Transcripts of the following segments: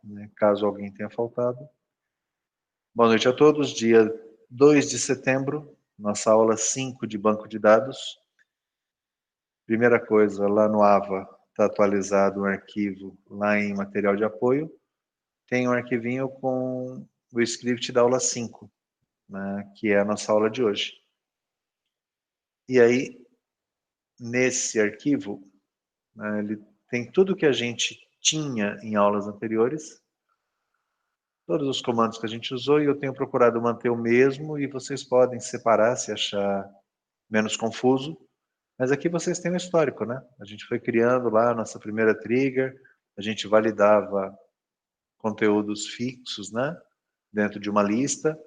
né, caso alguém tenha faltado. Boa noite a todos. Dia 2 de setembro, nossa aula 5 de banco de dados. Primeira coisa, lá no AVA está atualizado um arquivo lá em material de apoio. Tem um arquivinho com o script da aula 5, né, que é a nossa aula de hoje. E aí, nesse arquivo, né, ele tem tudo que a gente tinha em aulas anteriores, todos os comandos que a gente usou, e eu tenho procurado manter o mesmo, e vocês podem separar se achar menos confuso. Mas aqui vocês têm um histórico, né? A gente foi criando lá a nossa primeira trigger, a gente validava conteúdos fixos, né? Dentro de uma lista.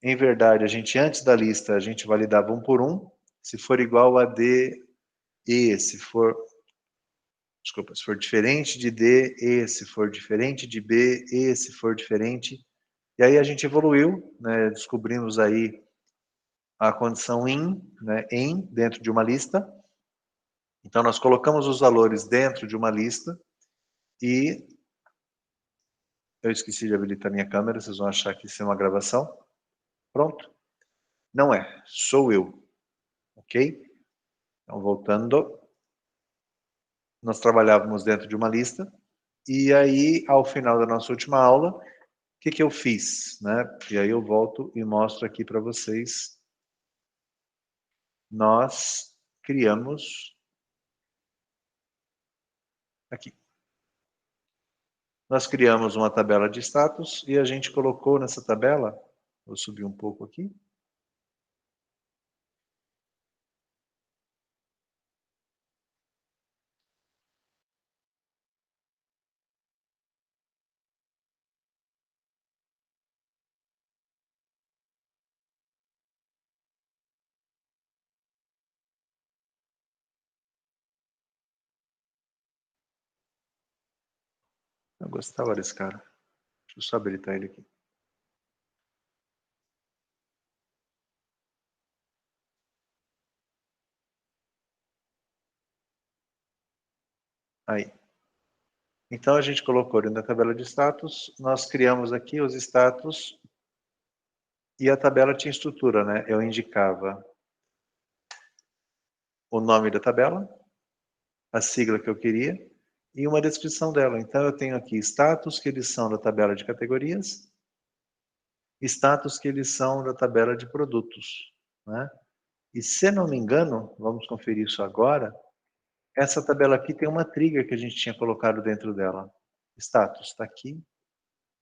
Em verdade, a gente, antes da lista, a gente validava um por um. Se for igual a D, E. Se for diferente de D, E. Se for diferente de B, E. Se for diferente. E aí a gente evoluiu, né? Descobrimos aí a condição in, né? Em, dentro de uma lista. Então, nós colocamos os valores dentro de uma lista e eu esqueci de habilitar minha câmera, vocês vão achar que isso é uma gravação. Pronto. Não é, sou eu. Ok? Então, voltando. Nós trabalhávamos dentro de uma lista e aí, ao final da nossa última aula, o que eu fiz? Né? E aí eu volto e mostro aqui para vocês. Nós criamos aqui. Nós criamos uma tabela de status e a gente colocou nessa tabela, vou subir um pouco aqui. Eu gostava desse cara. Deixa eu só habilitar ele aqui. Aí. Então, a gente colocou dentro da tabela de status, nós criamos aqui os status e a tabela tinha estrutura, né? Eu indicava o nome da tabela, a sigla que eu queria e uma descrição dela. Então, eu tenho aqui status, que eles são da tabela de categorias, status, que eles são da tabela de produtos, né? E, se não me engano, vamos conferir isso agora, essa tabela aqui tem uma trigger que a gente tinha colocado dentro dela. Status está aqui.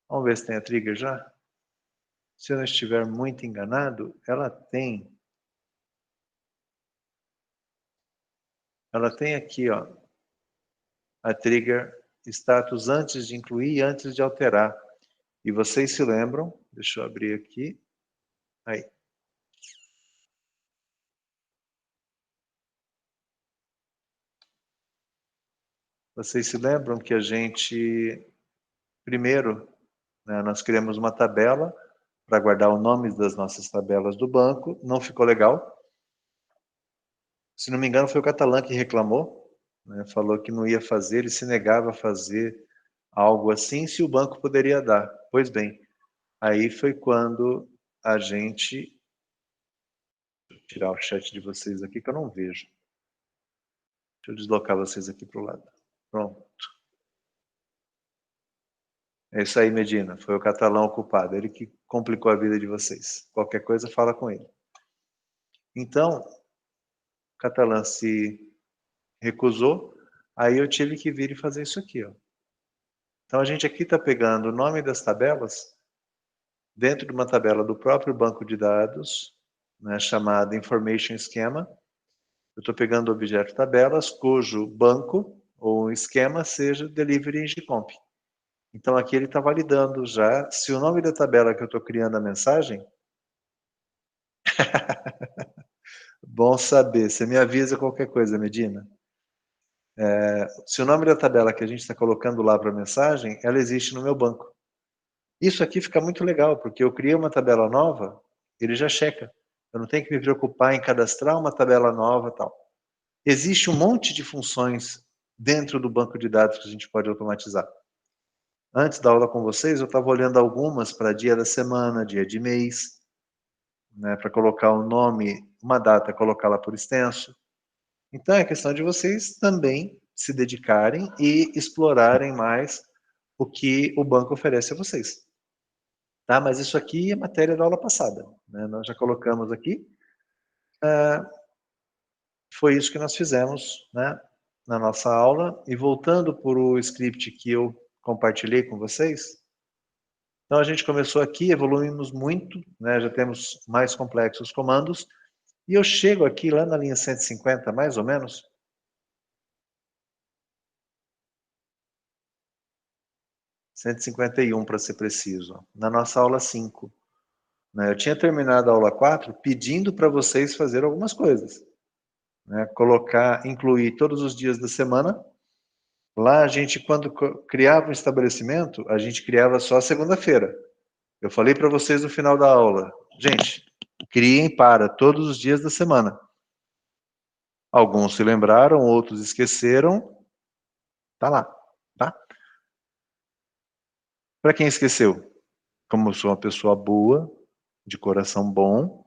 Vamos ver se tem a trigger já. Se eu não estiver muito enganado, ela tem aqui, ó, a trigger status antes de incluir e antes de alterar. E vocês se lembram, deixa eu abrir aqui, aí. Vocês se lembram que a gente, primeiro, né, nós criamos uma tabela para guardar o nome das nossas tabelas do banco, não ficou legal. Se não me engano, foi o Catalã que reclamou, né, falou que não ia fazer, ele se negava a fazer algo assim se o banco poderia dar. Pois bem, aí foi quando a gente... Deixa eu tirar o chat de vocês aqui que eu não vejo. Deixa eu deslocar vocês aqui para o lado. Pronto. É isso aí, Medina. Foi o Catalão o culpado. Ele que complicou a vida de vocês. Qualquer coisa, fala com ele. Então, o Catalã se recusou, aí eu tive que vir e fazer isso aqui, ó. Então, a gente aqui está pegando o nome das tabelas dentro de uma tabela do próprio banco de dados, né, chamada Information Schema. Eu estou pegando o objeto tabelas, cujo banco ou esquema seja Delivery Engine Comp. Então, aqui ele está validando já se o nome da tabela que eu estou criando a mensagem... Bom saber. Você me avisa qualquer coisa, Medina. Se o nome da tabela que a gente está colocando lá para a mensagem, ela existe no meu banco. Isso aqui fica muito legal, porque eu criei uma tabela nova, ele já checa. Eu não tenho que me preocupar em cadastrar uma tabela nova e tal. Existe um monte de funções dentro do banco de dados que a gente pode automatizar. Antes da aula com vocês, eu estava olhando algumas para dia da semana, dia de mês, né, para colocar o nome, uma data, colocá-la por extenso. Então é questão de vocês também se dedicarem e explorarem mais o que o banco oferece a vocês. Tá? Mas isso aqui é matéria da aula passada, né? Nós já colocamos aqui. Foi isso que nós fizemos, né, na nossa aula. E voltando para o script que eu compartilhei com vocês, então a gente começou aqui, evoluímos muito, né, já temos mais complexos comandos, e eu chego aqui lá na linha 150, mais ou menos, 151 para ser preciso, na nossa aula 5. Né? Eu tinha terminado a aula 4 pedindo para vocês fazer algumas coisas. Né? Colocar, incluir todos os dias da semana. Lá a gente, quando criava um estabelecimento, a gente criava só a segunda-feira. Eu falei para vocês no final da aula, gente, criem para todos os dias da semana. Alguns se lembraram, outros esqueceram. Tá lá, tá? Para quem esqueceu, como eu sou uma pessoa boa, de coração bom,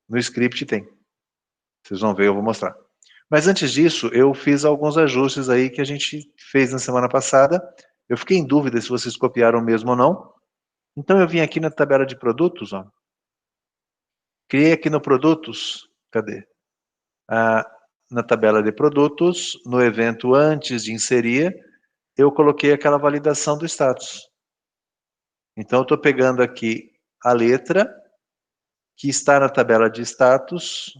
no script tem. Vocês vão ver, eu vou mostrar. Mas antes disso, eu fiz alguns ajustes aí que a gente fez na semana passada. Eu fiquei em dúvida se vocês copiaram mesmo ou não. Então eu vim aqui na tabela de produtos, ó. Criei aqui no produtos, cadê? Na tabela de produtos, no evento antes de inserir, eu coloquei aquela validação do status. Então eu estou pegando aqui a letra que está na tabela de status,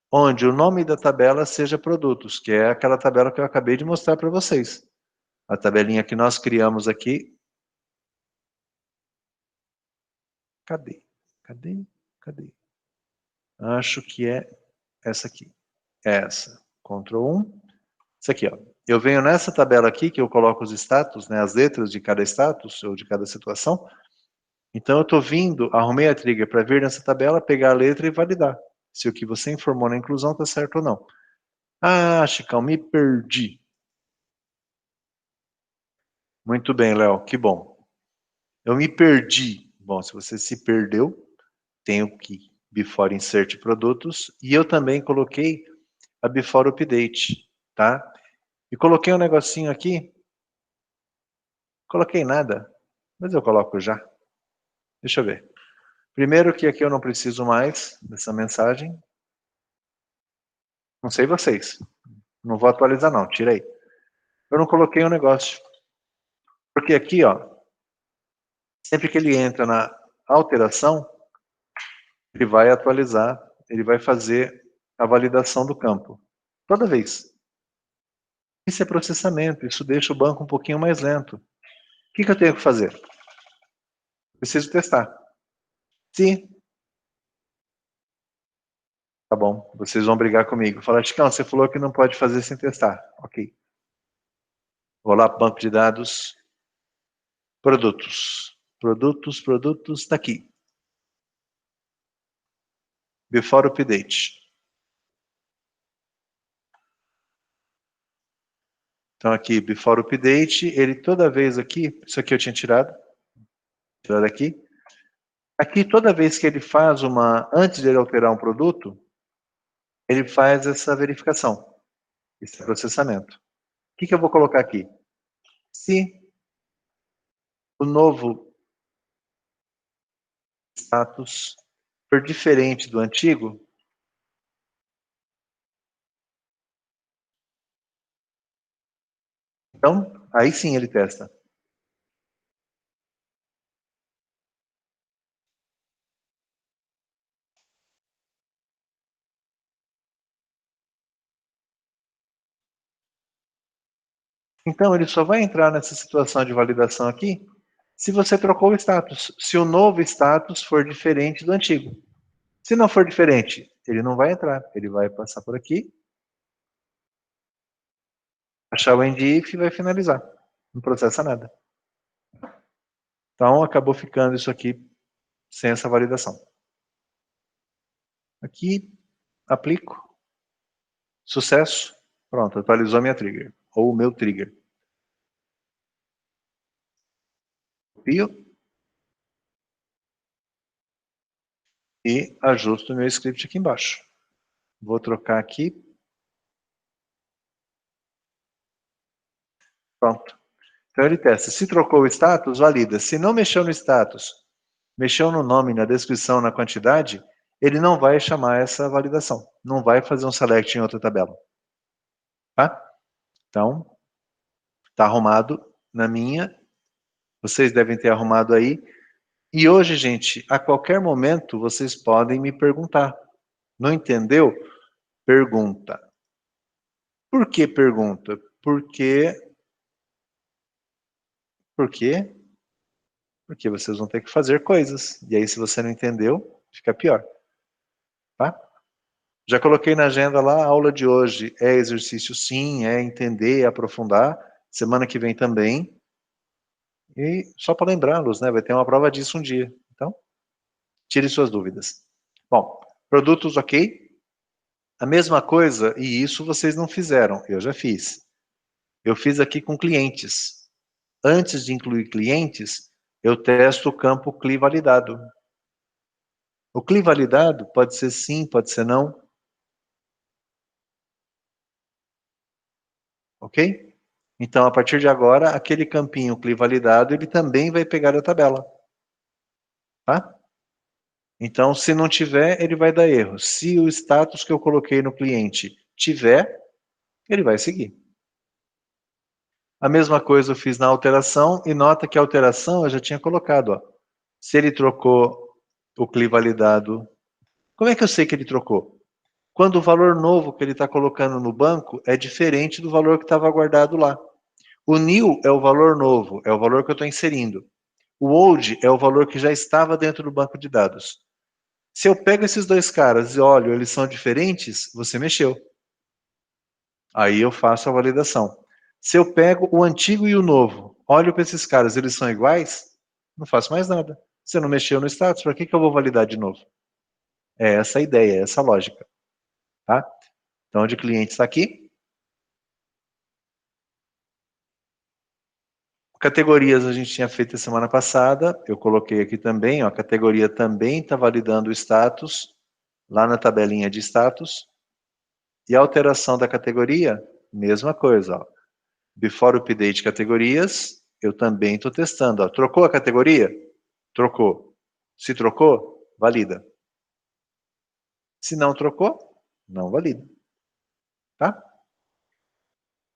onde o nome da tabela seja produtos, que é aquela tabela que eu acabei de mostrar para vocês. A tabelinha que nós criamos aqui. Cadê? Cadê? Cadê? Acho que é essa aqui. Essa. Ctrl 1. Isso aqui, ó. Eu venho nessa tabela aqui, que eu coloco os status, né, as letras de cada status, ou de cada situação. Então eu estou vindo, arrumei a trigger para vir nessa tabela, pegar a letra e validar. Se o que você informou na inclusão está certo ou não. Ah, Chicão, me perdi. Muito bem, Léo, que bom. Eu me perdi. Bom, se você se perdeu, tenho que before insert produtos. E eu também coloquei a before update, tá? E coloquei um negocinho aqui. Coloquei nada, mas eu coloco já. Deixa eu ver. Primeiro que aqui eu não preciso mais dessa mensagem. Não sei vocês. Não vou atualizar não, tira aí. Eu não coloquei um negócio. Porque aqui, ó, sempre que ele entra na alteração, ele vai atualizar, ele vai fazer a validação do campo. Toda vez. Isso é processamento, isso deixa o banco um pouquinho mais lento. O que eu tenho que fazer? Preciso testar. Se, tá bom, vocês vão brigar comigo. Falar, Chicão, você falou que não pode fazer sem testar. Ok. Vou lá para o banco de dados, produtos. Produtos, está aqui. Before update. Então aqui, before update, ele toda vez aqui, isso aqui eu tinha tirado aqui. Aqui toda vez que ele faz antes de ele alterar um produto, ele faz essa verificação, esse processamento. O que eu vou colocar aqui? Se o novo status for diferente do antigo, então aí sim ele testa. Então ele só vai entrar nessa situação de validação aqui se você trocou o status, se o novo status for diferente do antigo. Se não for diferente, ele não vai entrar, ele vai passar por aqui, achar o endif e vai finalizar. Não processa nada. Então acabou ficando isso aqui sem essa validação. Aqui, aplico. Sucesso. Pronto, atualizou a minha trigger. Ou o meu trigger. copio e ajusto o meu script aqui embaixo. Vou trocar aqui. Pronto. Então ele testa. Se trocou o status, valida. Se não mexeu no status, mexeu no nome, na descrição, na quantidade, ele não vai chamar essa validação. Não vai fazer um select em outra tabela. Tá? Então, está arrumado na minha. Vocês devem ter arrumado aí. E hoje, gente, a qualquer momento, vocês podem me perguntar. Não entendeu? Pergunta. Por que pergunta? Por quê? Porque vocês vão ter que fazer coisas. E aí, se você não entendeu, fica pior. Tá? Já coloquei na agenda lá, a aula de hoje é exercício sim, é entender, é aprofundar. Semana que vem também. E só para lembrá-los, né? Vai ter uma prova disso um dia. Então, tire suas dúvidas. Bom, produtos ok. A mesma coisa, e isso vocês não fizeram, eu já fiz. Eu fiz aqui com clientes. Antes de incluir clientes, eu testo o campo CLI validado. O CLI validado pode ser sim, pode ser não. Ok? Então, a partir de agora, aquele campinho CLI validado, ele também vai pegar a tabela. Tá? Então, se não tiver, ele vai dar erro. Se o status que eu coloquei no cliente tiver, ele vai seguir. A mesma coisa eu fiz na alteração, e nota que a alteração eu já tinha colocado. Ó. Se ele trocou o CLI validado, como é que eu sei que ele trocou? Quando o valor novo que ele está colocando no banco é diferente do valor que estava guardado lá. O new é o valor novo, é o valor que eu estou inserindo. O old é o valor que já estava dentro do banco de dados. Se eu pego esses dois caras e olho, eles são diferentes, você mexeu. Aí eu faço a validação. Se eu pego o antigo e o novo, olho para esses caras, eles são iguais, não faço mais nada. Você não mexeu no status, para que eu vou validar de novo? É essa a ideia, é essa a lógica. Tá? Então, de cliente está aqui. Categorias a gente tinha feito a semana passada, eu coloquei aqui também, ó, a categoria também está validando o status, lá na tabelinha de status. E a alteração da categoria, mesma coisa. Ó. Before update categorias, eu também estou testando. Ó. Trocou a categoria? Trocou. Se trocou, valida. Se não trocou, não valida. Tá?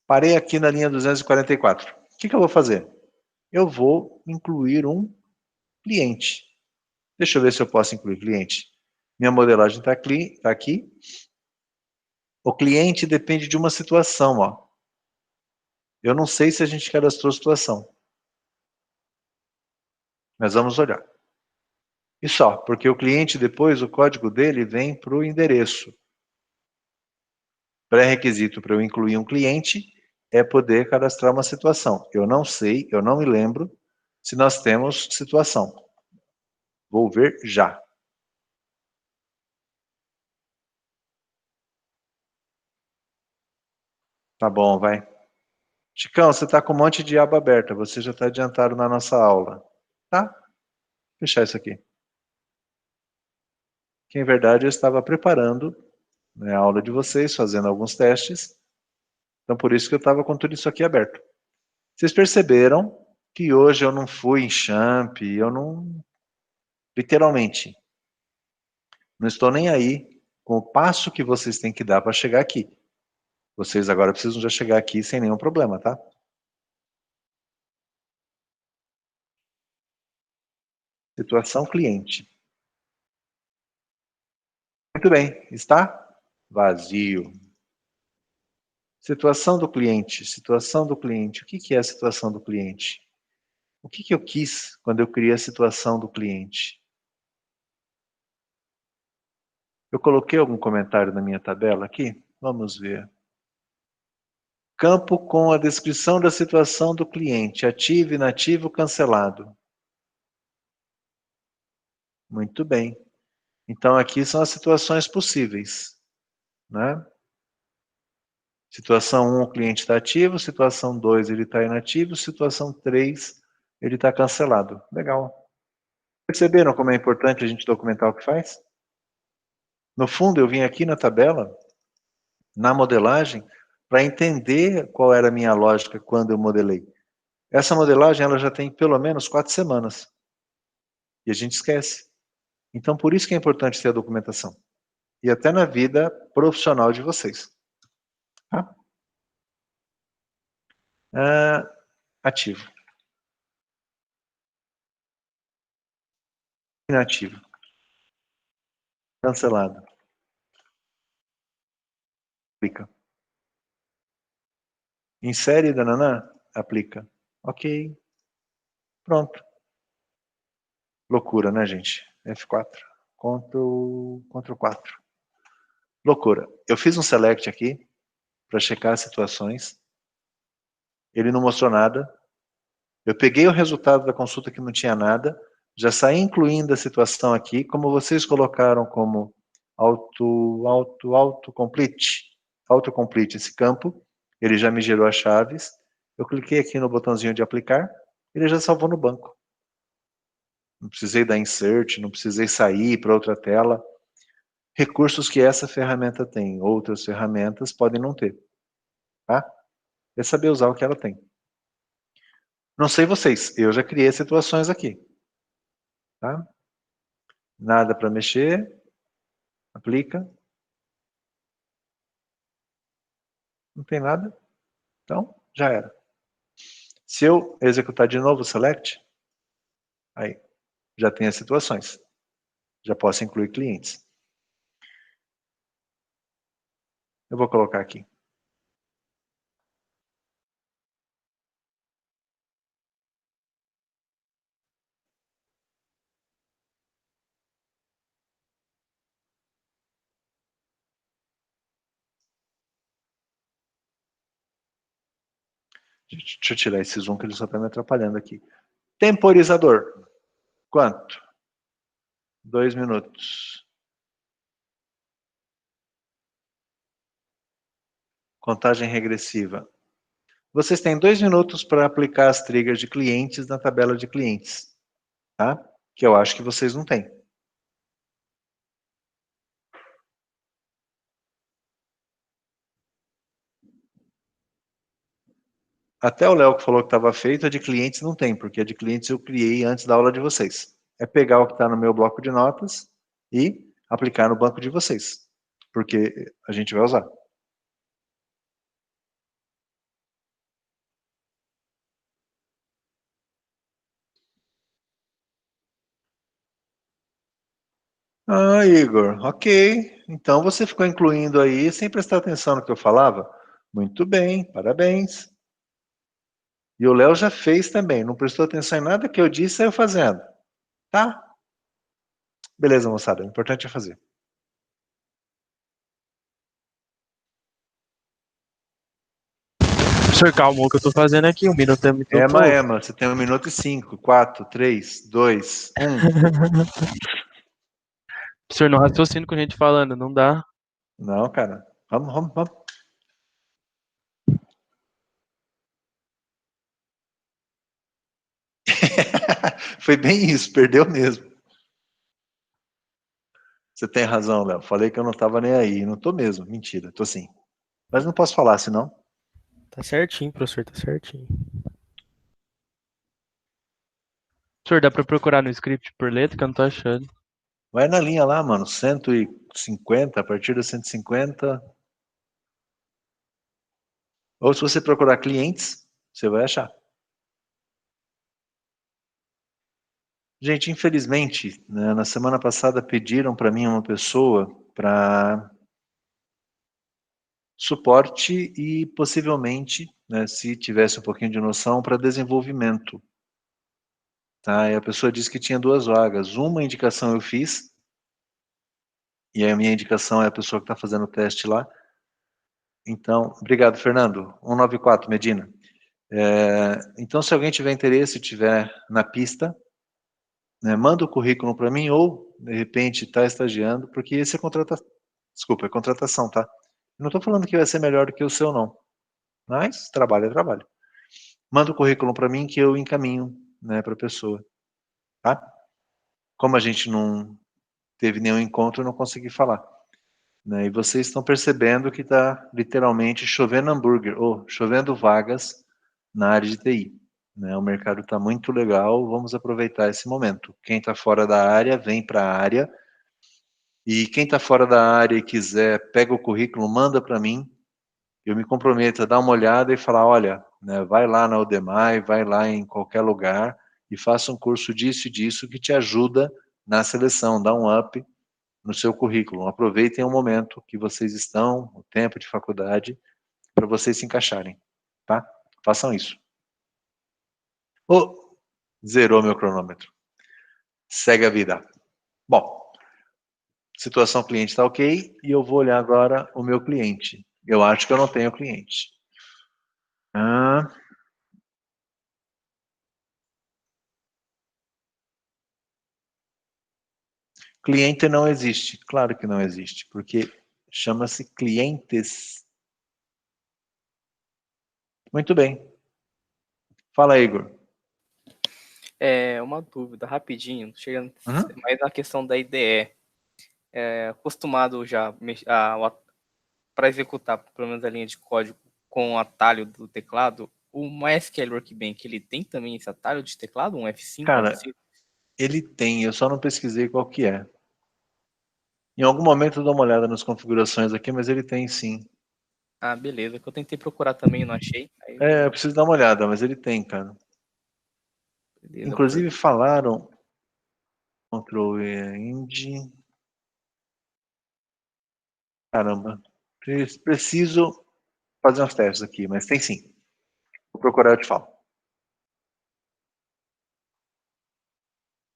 Parei aqui na linha 244. O que eu vou fazer? Eu vou incluir um cliente. Deixa eu ver se eu posso incluir cliente. Minha modelagem está aqui. O cliente depende de uma situação. Ó. Eu não sei se a gente cadastrou a situação. Mas vamos olhar. E só, porque o cliente depois, o código dele vem para o endereço. Pré-requisito para eu incluir um cliente é poder cadastrar uma situação. Eu não sei, eu não me lembro se nós temos situação. Vou ver já. Tá bom, vai. Chicão, você está com um monte de aba aberta, você já está adiantado na nossa aula. Tá? Vou fechar isso aqui. Que em verdade eu estava preparando, né, a aula de vocês, fazendo alguns testes. Então por isso que eu estava com tudo isso aqui aberto. Vocês perceberam que hoje eu não fui em champ, eu não... Literalmente. Não estou nem aí com o passo que vocês têm que dar para chegar aqui. Vocês agora precisam já chegar aqui sem nenhum problema, tá? Situação cliente. Muito bem, está vazio. Situação do cliente, situação do cliente. O que é a situação do cliente? O que eu quis quando eu criei a situação do cliente? Eu coloquei algum comentário na minha tabela aqui? Vamos ver. Campo com a descrição da situação do cliente. Ativo, inativo, cancelado. Muito bem. Então aqui são as situações possíveis. Né? Situação 1, o cliente está ativo. Situação 2, ele está inativo. Situação 3, ele está cancelado. Legal. Perceberam como é importante a gente documentar o que faz? No fundo, eu vim aqui na tabela, na modelagem, para entender qual era a minha lógica quando eu modelei. Essa modelagem ela já tem pelo menos 4 semanas. E a gente esquece. Então, por isso que é importante ter a documentação. E até na vida profissional de vocês. Tá? Ativo. Inativo. Cancelado. Aplica. Insere, dananã? Aplica. Ok. Pronto. Loucura, né, gente? F4. Ctrl 4. Loucura. Eu fiz um select aqui para checar as situações. Ele não mostrou nada. Eu peguei o resultado da consulta que não tinha nada, já saí incluindo a situação aqui, como vocês colocaram como autocomplete esse campo, ele já me gerou as chaves, eu cliquei aqui no botãozinho de aplicar, ele já salvou no banco. Não precisei dar insert, não precisei sair para outra tela. Recursos que essa ferramenta tem, outras ferramentas podem não ter. Tá? É saber usar o que ela tem. Não sei vocês, eu já criei situações aqui. Tá? Nada para mexer. Aplica. Não tem nada. Então, já era. Se eu executar de novo o select, aí, já tem as situações. Já posso incluir clientes. Eu vou colocar aqui. Deixa eu tirar esse zoom que ele só está me atrapalhando aqui. Temporizador. Quanto? 2 minutos. Contagem regressiva. Vocês têm 2 minutos para aplicar as triggers de clientes na tabela de clientes. Tá? Que eu acho que vocês não têm. Até o Léo que falou que estava feito, a de clientes não tem, porque a de clientes eu criei antes da aula de vocês. É pegar o que está no meu bloco de notas e aplicar no banco de vocês, porque a gente vai usar. Ah, Igor, ok. Então você ficou incluindo aí sem prestar atenção no que eu falava? Muito bem, parabéns. E o Léo já fez também, não prestou atenção em nada que eu disse, saiu fazendo. Tá? Beleza, moçada, o importante é fazer. Professor, calma, o que eu tô fazendo aqui, 1 minuto é muito pouco. Ema, você tem 1 minuto e 5, 4, 3, 2, 1. Professor, não raciocina com a gente falando, não dá. Não, cara. Vamos. Foi bem isso, perdeu mesmo. Você tem razão, Léo. Falei que eu não tava nem aí. Não tô mesmo. Mentira, tô sim. Mas não posso falar, senão. Tá certinho, professor, tá certinho. Professor, dá pra procurar no script por letra que eu não tô achando. Vai na linha lá, mano. 150, a partir da 150. Ou se você procurar clientes, você vai achar. Gente, infelizmente, né, na semana passada pediram para mim uma pessoa para suporte e possivelmente, né, se tivesse um pouquinho de noção, para desenvolvimento. Tá? E a pessoa disse que tinha 2 vagas. Uma indicação eu fiz, e a minha indicação é a pessoa que está fazendo o teste lá. Então, obrigado, Fernando. 194, Medina. Então, se alguém tiver interesse, tiver na pista, né, manda o currículo para mim ou, de repente, está estagiando, porque esse é Desculpa, é contratação, tá? Eu não estou falando que vai ser melhor do que o seu, não. Mas trabalho é trabalho. Manda o currículo para mim que eu encaminho né, para a pessoa, tá? Como a gente não teve nenhum encontro, eu não consegui falar, né? E vocês estão percebendo que está literalmente chovendo hambúrguer, ou chovendo vagas na área de TI, né? O mercado está muito legal, vamos aproveitar esse momento. Quem está fora da área, vem para a área. E quem está fora da área e quiser, pega o currículo, manda para mim. Eu me comprometo a dar uma olhada e falar, olha, né, vai lá na Udemy, vai lá em qualquer lugar e faça um curso disso e disso que te ajuda na seleção, dá um up no seu currículo. Aproveitem o momento que vocês estão, o tempo de faculdade, para vocês se encaixarem, tá? Façam isso. Oh, zerou meu cronômetro. Segue a vida. Bom, situação cliente está ok, e eu vou olhar agora o meu cliente. Eu acho que eu não tenho cliente. Cliente não existe. Claro que não existe, porque chama-se clientes. Muito bem. Fala, Igor. É uma dúvida, rapidinho, chegando mais na questão da IDE. Acostumado já para executar, pelo menos a linha de código com o atalho do teclado, o MySQL Workbench, ele tem também esse atalho de teclado, um F5, Cara, F6? ele tem, eu só não pesquisei qual que é. Em algum momento eu dou uma olhada nas configurações aqui, mas ele tem sim. Ah, beleza, que eu tentei procurar também e não achei. Aí eu preciso dar uma olhada, mas ele tem, cara. beleza, Inclusive falaram... Ctrl E, Ind. Caramba. Preciso fazer uns testes aqui, mas tem sim. Vou procurar e eu te falo.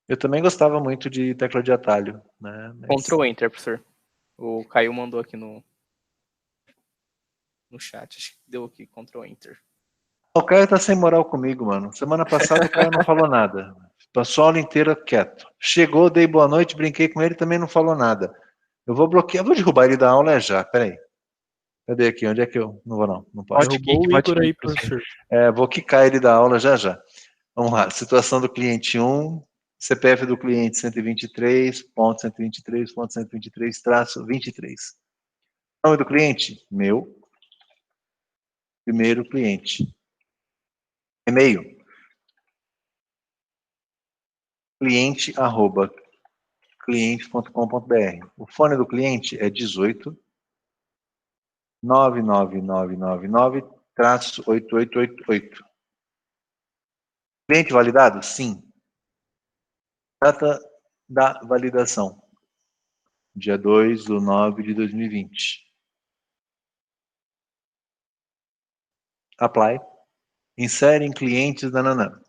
Eu também gostava muito de tecla de atalho, né? Mas... Ctrl Enter, professor. O Caio mandou aqui no chat, acho que deu aqui, Ctrl Enter. O Caio tá sem moral comigo, mano. Semana passada o Caio não falou nada. Passou a aula inteira quieto. Chegou, dei boa noite, brinquei com ele, também não falou nada. Eu vou bloquear, vou derrubar ele da aula já, peraí. Cadê aqui? Onde é que eu... Não vou não, não posso. Derrubou o Igor aí, professor. Vou quicar ele da aula já já. Vamos lá, situação do cliente 1, CPF do cliente 123.123.123-23. Nome do cliente? Meu. Primeiro cliente. E-mail. cliente@cliente.com.br. O fone do cliente é 18 99999-8888. Cliente validado? Sim. Data da validação. Dia 2/9/2020. Apply. Insere em clientes da Nanã.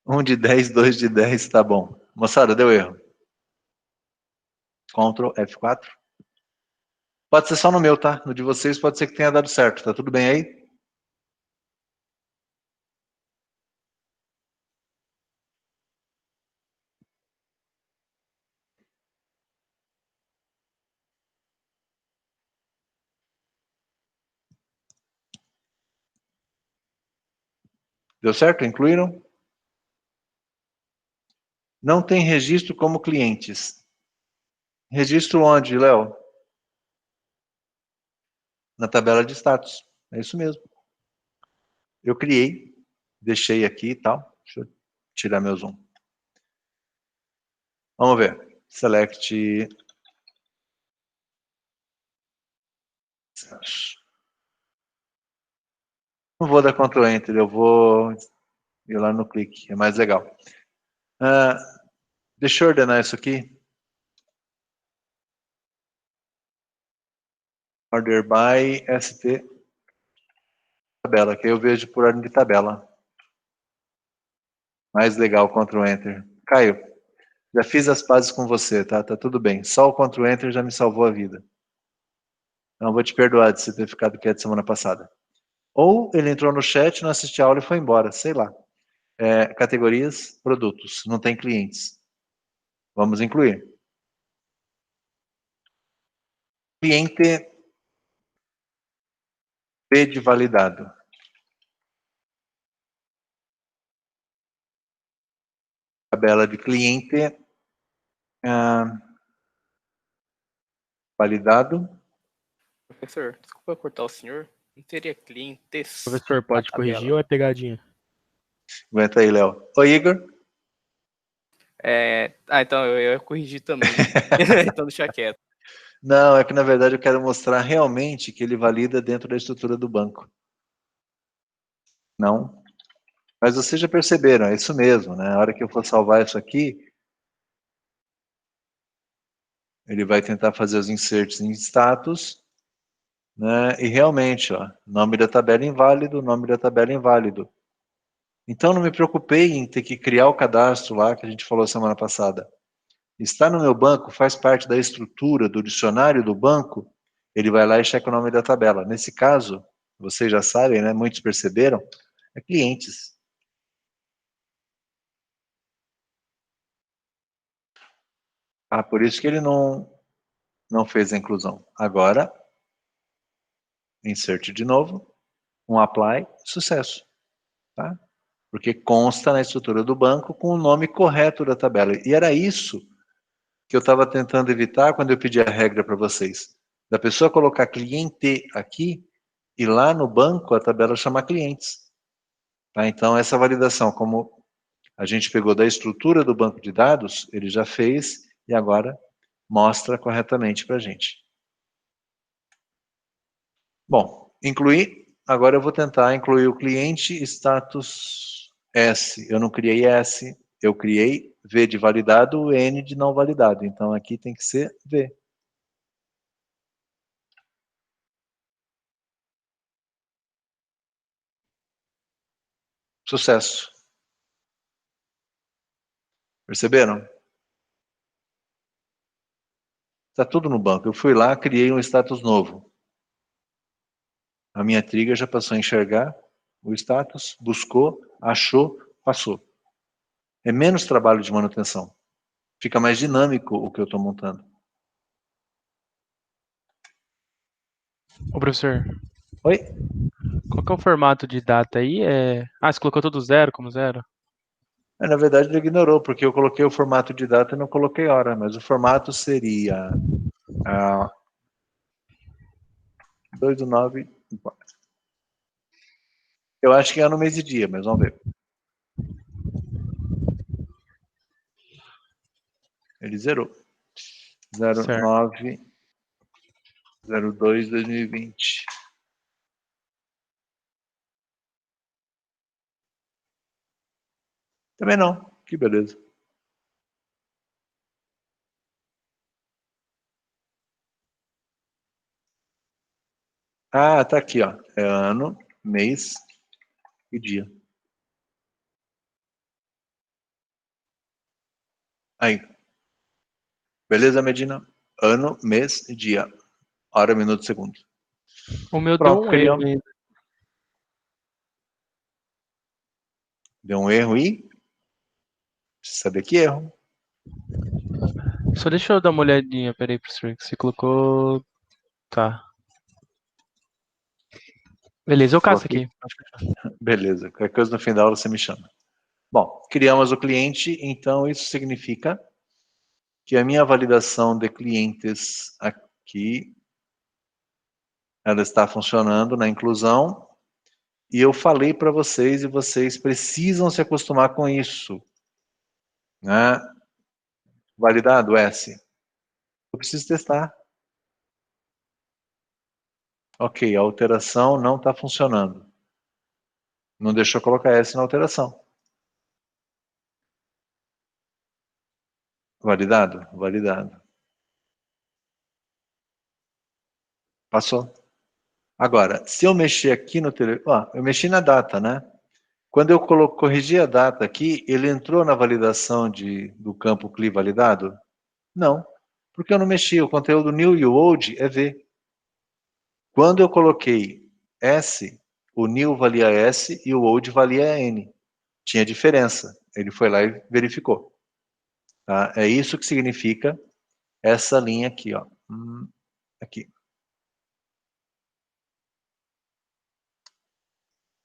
Um de 10, 2 de 10, tá bom. Moçada, deu erro. Ctrl F4. Pode ser só no meu, tá? No de vocês pode ser que tenha dado certo. Tá tudo bem aí? Deu certo? Incluíram? Não tem registro como clientes. Registro onde, Léo? Na tabela de status. É isso mesmo. Eu criei, deixei aqui e tal. Deixa eu tirar meu zoom. Vamos ver. Select. Não vou dar Ctrl Enter, eu vou ir lá no clique, é mais legal. Deixa eu ordenar isso aqui. Order by ST tabela, que aí eu vejo por ordem de tabela. Mais legal, Ctrl Enter. Caio, já fiz as pazes com você, tá? Tá tudo bem. Só o Ctrl Enter já me salvou a vida. Não vou te perdoar de você ter ficado quieto semana passada. Ou ele entrou no chat, não assistiu a aula e foi embora, sei lá. Categorias, produtos, não tem clientes. Vamos incluir. Cliente V de validado. Tabela de cliente validado. Professor, desculpa cortar o senhor. Não teria clientes. Professor, pode corrigir ou é pegadinha? Aguenta aí, Léo. Oi, Igor. Então eu ia corrigir também. Então deixa quieto. Não, é que na verdade eu quero mostrar realmente que ele valida dentro da estrutura do banco. Não? Mas vocês já perceberam, é isso mesmo, né? A hora que eu for salvar isso aqui, ele vai tentar fazer os inserts em status, né? E realmente, ó, nome da tabela inválido, nome da tabela inválido. Então não me preocupei em ter que criar o cadastro lá que a gente falou semana passada. Está no meu banco, faz parte da estrutura do dicionário do banco, ele vai lá e checa o nome da tabela. Nesse caso, vocês já sabem, né? Muitos perceberam, é clientes. Por isso que ele não fez a inclusão. Agora, insert de novo, um apply, sucesso. Tá? Porque consta na estrutura do banco com o nome correto da tabela. E era isso que eu estava tentando evitar quando eu pedi a regra para vocês. Da pessoa colocar cliente aqui e lá no banco a tabela chamar clientes. Tá? Então, essa validação, como a gente pegou da estrutura do banco de dados, ele já fez e agora mostra corretamente para a gente. Bom, incluir. Agora eu vou tentar incluir o cliente status S. Eu não criei S, eu criei V de validado, N de não validado. Então aqui tem que ser V. Sucesso. Perceberam? Está tudo no banco. Eu fui lá, criei um status novo. A minha trigger já passou a enxergar o status, buscou, achou, passou. É menos trabalho de manutenção. Fica mais dinâmico o que eu estou montando. Ô, professor. Oi? Qual que é o formato de data aí? Você colocou tudo zero como zero? Na verdade, ele ignorou, porque eu coloquei o formato de data e não coloquei hora, mas o formato seria 2 do 9. Eu acho que é no mês e dia, mas vamos ver. Ele zerou. 09 02 2020. Também não. Que beleza. Tá aqui, ó. É ano, mês e dia. Aí. Beleza, Medina? Ano, mês e dia. Hora, minuto, segundo. O meu Pronto, deu um criamos. erro ainda. Deu um erro e... Precisa saber que erro. Só deixa eu dar uma olhadinha, peraí, professor, que você colocou... Tá. Beleza, eu caço aqui. Beleza, qualquer coisa no fim da aula você me chama. Bom, criamos o cliente, então isso significa que a minha validação de clientes aqui, ela está funcionando na inclusão, e eu falei para vocês, e vocês precisam se acostumar com isso. Né? Validado, S. Eu preciso testar. Ok, a alteração não está funcionando. Não deixou colocar S na alteração. Validado? Validado. Passou. Agora, se eu mexer aqui no telefone... eu mexi na data, né? Quando eu corrigi a data aqui, ele entrou na validação do campo CLI validado? Não, porque eu não mexi. O conteúdo new e o old é V. Quando eu coloquei S, o new valia S e o old valia N. Tinha diferença. Ele foi lá e verificou. Tá? É isso que significa essa linha aqui, ó. Aqui.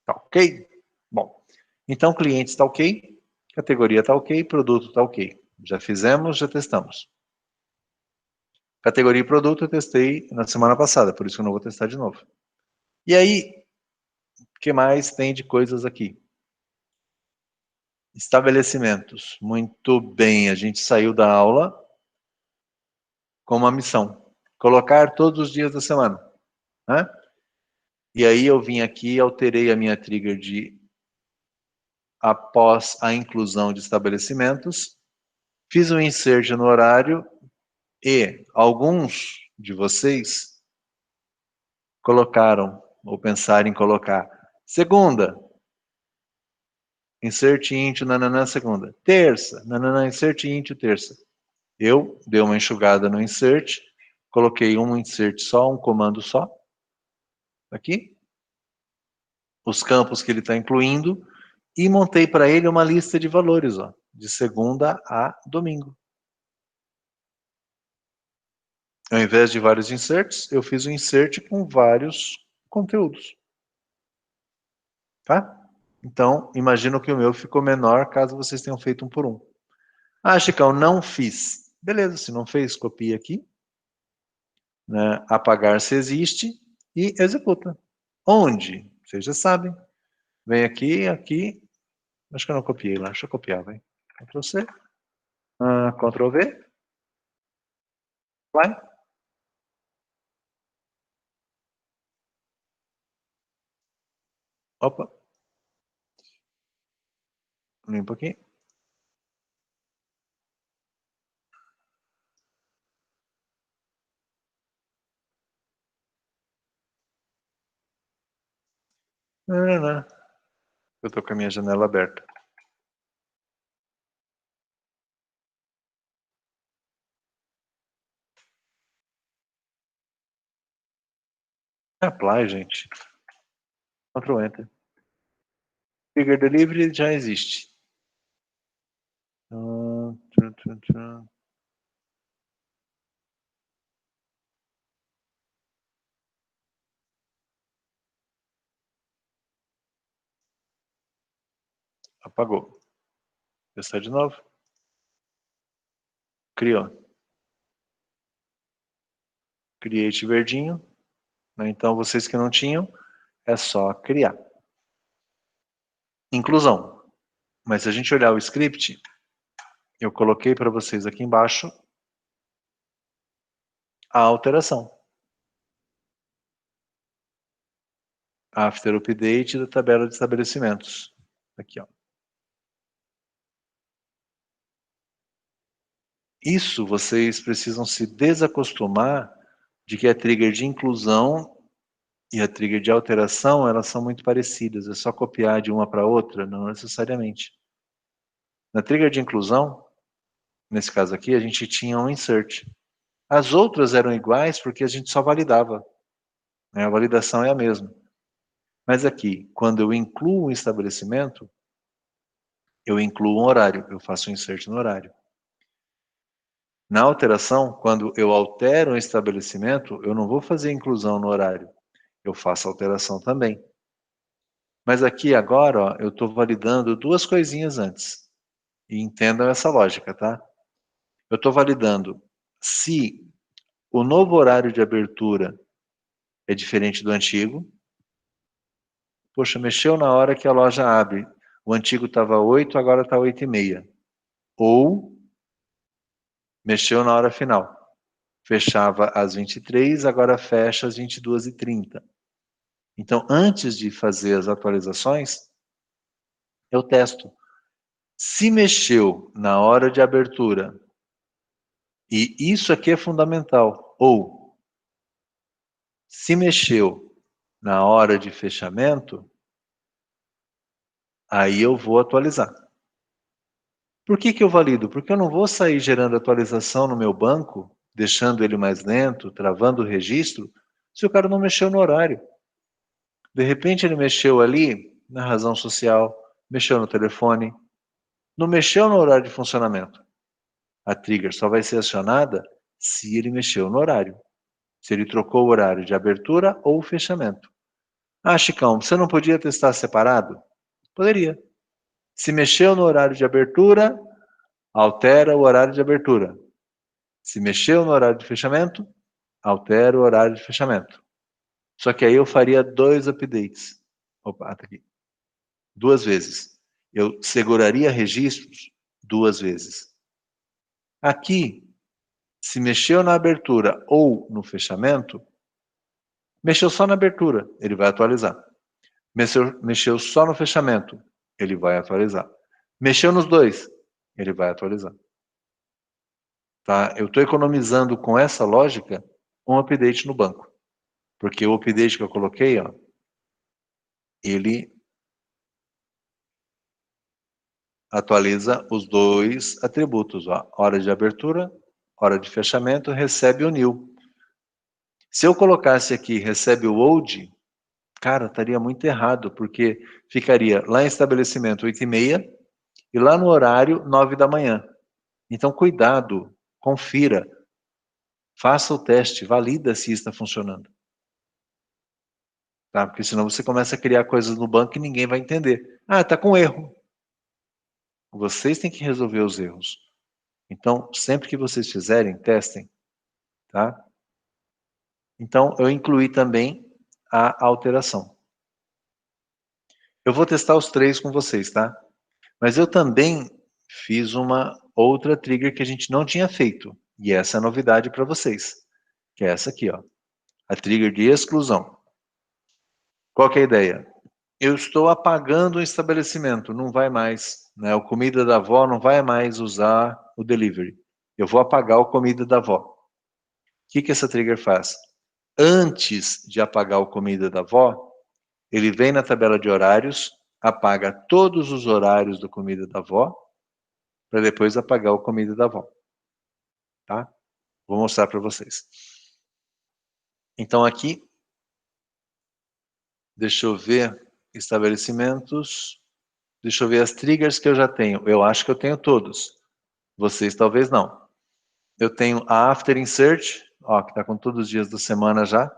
Tá ok? Bom, então cliente está ok, categoria está ok, produto está ok. Já fizemos, já testamos. Categoria e produto eu testei na semana passada, por isso que eu não vou testar de novo. E aí, o que mais tem de coisas aqui? Estabelecimentos. Muito bem, a gente saiu da aula com uma missão. Colocar todos os dias da semana. Né? E aí eu vim aqui e alterei a minha trigger de após a inclusão de estabelecimentos. Fiz um insert no horário e alguns de vocês colocaram, ou pensaram em colocar, segunda, insert into, nananã, segunda. Terça, nananã, insert into, terça. Eu dei uma enxugada no insert, coloquei um insert só, um comando só, aqui, os campos que ele está incluindo, e montei para ele uma lista de valores, ó, de segunda a domingo. Ao invés de vários inserts, eu fiz um insert com vários conteúdos. Tá? Então, imagino que o meu ficou menor caso vocês tenham feito um por um. Ah, Chicão, não fiz. Beleza, se não fez, copia aqui. Né? Apagar se existe e executa. Onde? Vocês já sabem. Vem aqui, aqui. Acho que eu não copiei lá. Deixa eu copiar, vai. Ctrl C. Ctrl V. Vai. Opa. Limpa aqui. Não. Eu estou com a minha janela aberta. Apply, gente. Ctrl Enter. Trigger Delivery já existe. Apagou. Testar de novo. Criou. Create verdinho. Então, vocês que não tinham, é só criar. Inclusão. Mas se a gente olhar o script, eu coloquei para vocês aqui embaixo a alteração. After update da tabela de estabelecimentos. Aqui, ó. Isso vocês precisam se desacostumar de que a trigger de inclusão e a trigger de alteração, elas são muito parecidas. É só copiar de uma para outra? Não necessariamente. Na trigger de inclusão, nesse caso aqui, a gente tinha um insert. As outras eram iguais porque a gente só validava. Né? A validação é a mesma. Mas aqui, quando eu incluo um estabelecimento, eu incluo um horário, eu faço um insert no horário. Na alteração, quando eu altero um estabelecimento, eu não vou fazer inclusão no horário, eu faço alteração também. Mas aqui agora, ó, eu estou validando duas coisinhas antes. E entendam essa lógica, tá? Eu estou validando se o novo horário de abertura é diferente do antigo. Poxa, mexeu na hora que a loja abre. O antigo estava 8, agora está 8h30. Ou mexeu na hora final. Fechava às 23, agora fecha às 22h30. Então, antes de fazer as atualizações, eu testo. Se mexeu na hora de abertura, e isso aqui é fundamental, ou se mexeu na hora de fechamento, aí eu vou atualizar. Por que eu valido? Porque eu não vou sair gerando atualização no meu banco, deixando ele mais lento, travando o registro, se o cara não mexeu no horário. De repente ele mexeu ali na razão social, mexeu no telefone, não mexeu no horário de funcionamento. A trigger só vai ser acionada se ele mexeu no horário. Se ele trocou o horário de abertura ou fechamento. Ah, Chicão, você não podia testar separado? Poderia. Se mexeu no horário de abertura, altera o horário de abertura. Se mexeu no horário de fechamento, altera o horário de fechamento. Só que aí eu faria 2 updates. Opa, tá aqui. 2 vezes. Eu seguraria registros 2 vezes. Aqui, se mexeu na abertura ou no fechamento, mexeu só na abertura, ele vai atualizar. Mexeu só no fechamento, ele vai atualizar. Mexeu nos dois, ele vai atualizar. Tá? Eu estou economizando com essa lógica um update no banco. Porque o update que eu coloquei, ó, ele atualiza os dois atributos. Ó, hora de abertura, hora de fechamento, recebe o new. Se eu colocasse aqui, recebe o old, cara, estaria muito errado, porque ficaria lá em estabelecimento 8h30 e lá no horário 9 da manhã. Então, cuidado, confira, faça o teste, valida se está funcionando. Tá? Porque senão você começa a criar coisas no banco e ninguém vai entender. Ah, está com erro. Vocês têm que resolver os erros. Então, sempre que vocês fizerem, testem. Tá? Então, eu incluí também a alteração. Eu vou testar os 3 com vocês, tá? Mas eu também fiz uma outra trigger que a gente não tinha feito. E essa é a novidade para vocês. Que é essa aqui, ó. A trigger de exclusão. Qual que é a ideia? Eu estou apagando o estabelecimento, não vai mais. Né? O comida da avó não vai mais usar o delivery. Eu vou apagar o comida da avó. O que essa trigger faz? Antes de apagar o comida da avó, ele vem na tabela de horários, apaga todos os horários do comida da avó, para depois apagar o comida da avó. Tá? Vou mostrar para vocês. Então aqui, deixa eu ver estabelecimentos, deixa eu ver as triggers que eu já tenho. Eu acho que eu tenho todos. Vocês talvez não. Eu tenho a After Insert, ó, que está com todos os dias da semana já.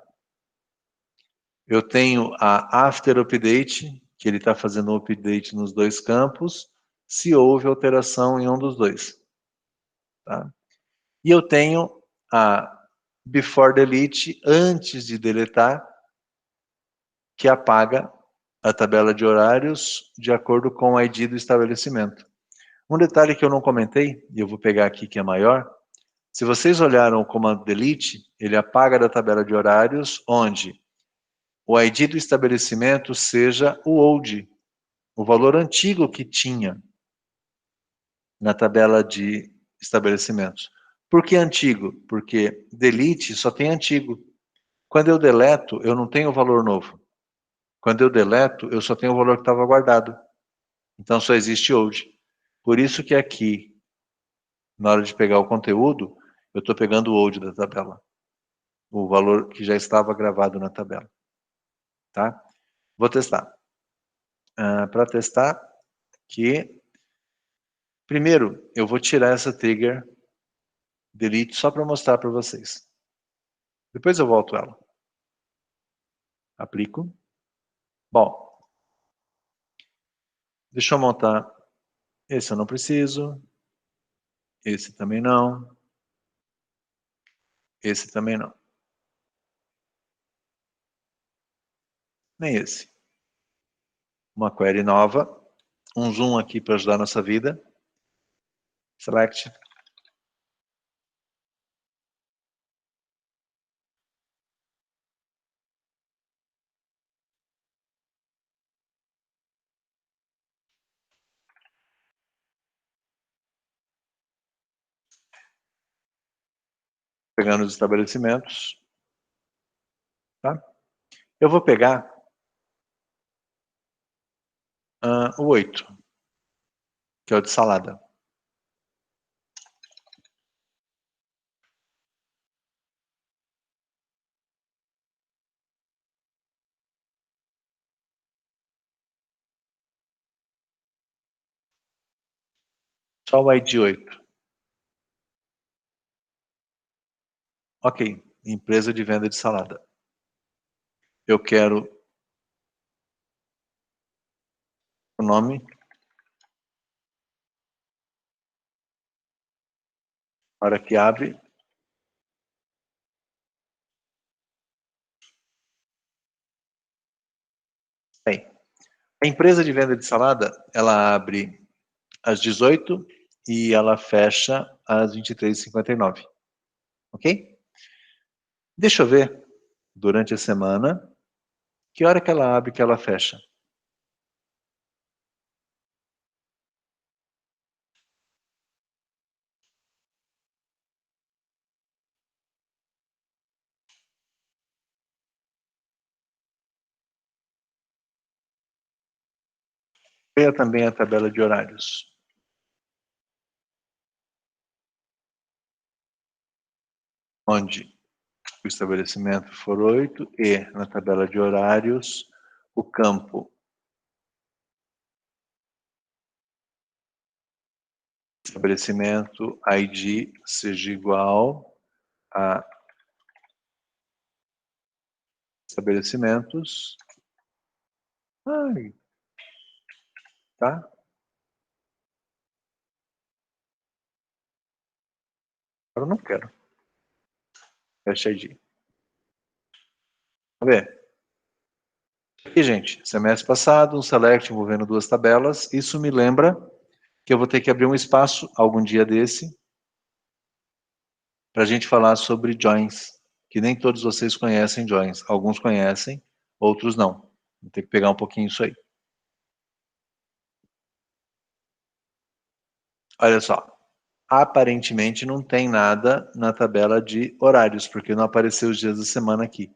Eu tenho a After Update, que ele está fazendo um update nos 2 campos, se houve alteração em um dos 2. Tá? E eu tenho a Before Delete, antes de deletar, que apaga a tabela de horários de acordo com o ID do estabelecimento. Um detalhe que eu não comentei, e eu vou pegar aqui que é maior, se vocês olharam o comando delete, ele apaga da tabela de horários onde o ID do estabelecimento seja o old, o valor antigo que tinha na tabela de estabelecimentos. Por que antigo? Porque delete só tem antigo. Quando eu deleto, eu não tenho o valor novo. Quando eu deleto, eu só tenho o valor que estava guardado. Então só existe old. Por isso que aqui, na hora de pegar o conteúdo, eu estou pegando o old da tabela. O valor que já estava gravado na tabela. Tá? Vou testar. Para testar, que primeiro eu vou tirar essa trigger delete só para mostrar para vocês. Depois eu volto ela. Aplico. Bom, deixa eu montar. Esse eu não preciso. Esse também não. Esse também não. Nem esse. Uma query nova. Um zoom aqui para ajudar a nossa vida. Select. Pegando os estabelecimentos. Tá? Eu vou pegar o 8, que é o de salada. Só o ID 8. Ok, empresa de venda de salada. Eu quero o nome, na hora que abre. Bem, a empresa de venda de salada, ela abre às 18 e ela fecha às 23h59. Ok? Deixa eu ver, durante a semana, que hora que ela abre e que ela fecha. Veja também a tabela de horários. Onde o estabelecimento for 8 e na tabela de horários o campo estabelecimento ID seja igual a estabelecimentos. Ai, tá? Agora eu não quero. Fecha ID. Vamos ver. Aqui, gente, semestre passado, um select envolvendo duas tabelas. Isso me lembra que eu vou ter que abrir um espaço algum dia desse para a gente falar sobre joins, que nem todos vocês conhecem joins. Alguns conhecem, outros não. Vou ter que pegar um pouquinho isso aí. Olha só. Aparentemente não tem nada na tabela de horários, porque não apareceu os dias da semana aqui.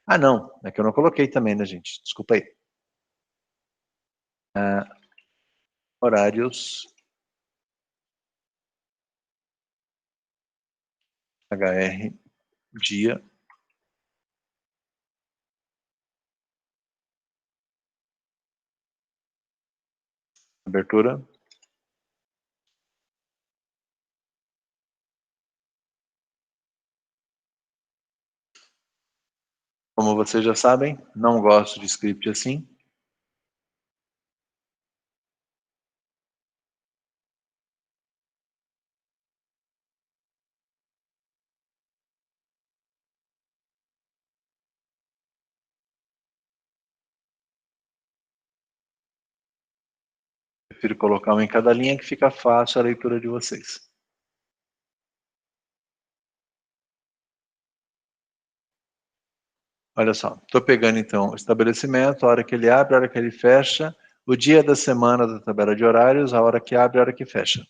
Ah, não. É que eu não coloquei também, né, gente? Desculpa aí. Horários HR dia abertura. Como vocês já sabem, não gosto de script assim. Prefiro colocar um em cada linha que fica fácil a leitura de vocês. Olha só, estou pegando então o estabelecimento, a hora que ele abre, a hora que ele fecha, o dia da semana da tabela de horários, a hora que abre, a hora que fecha.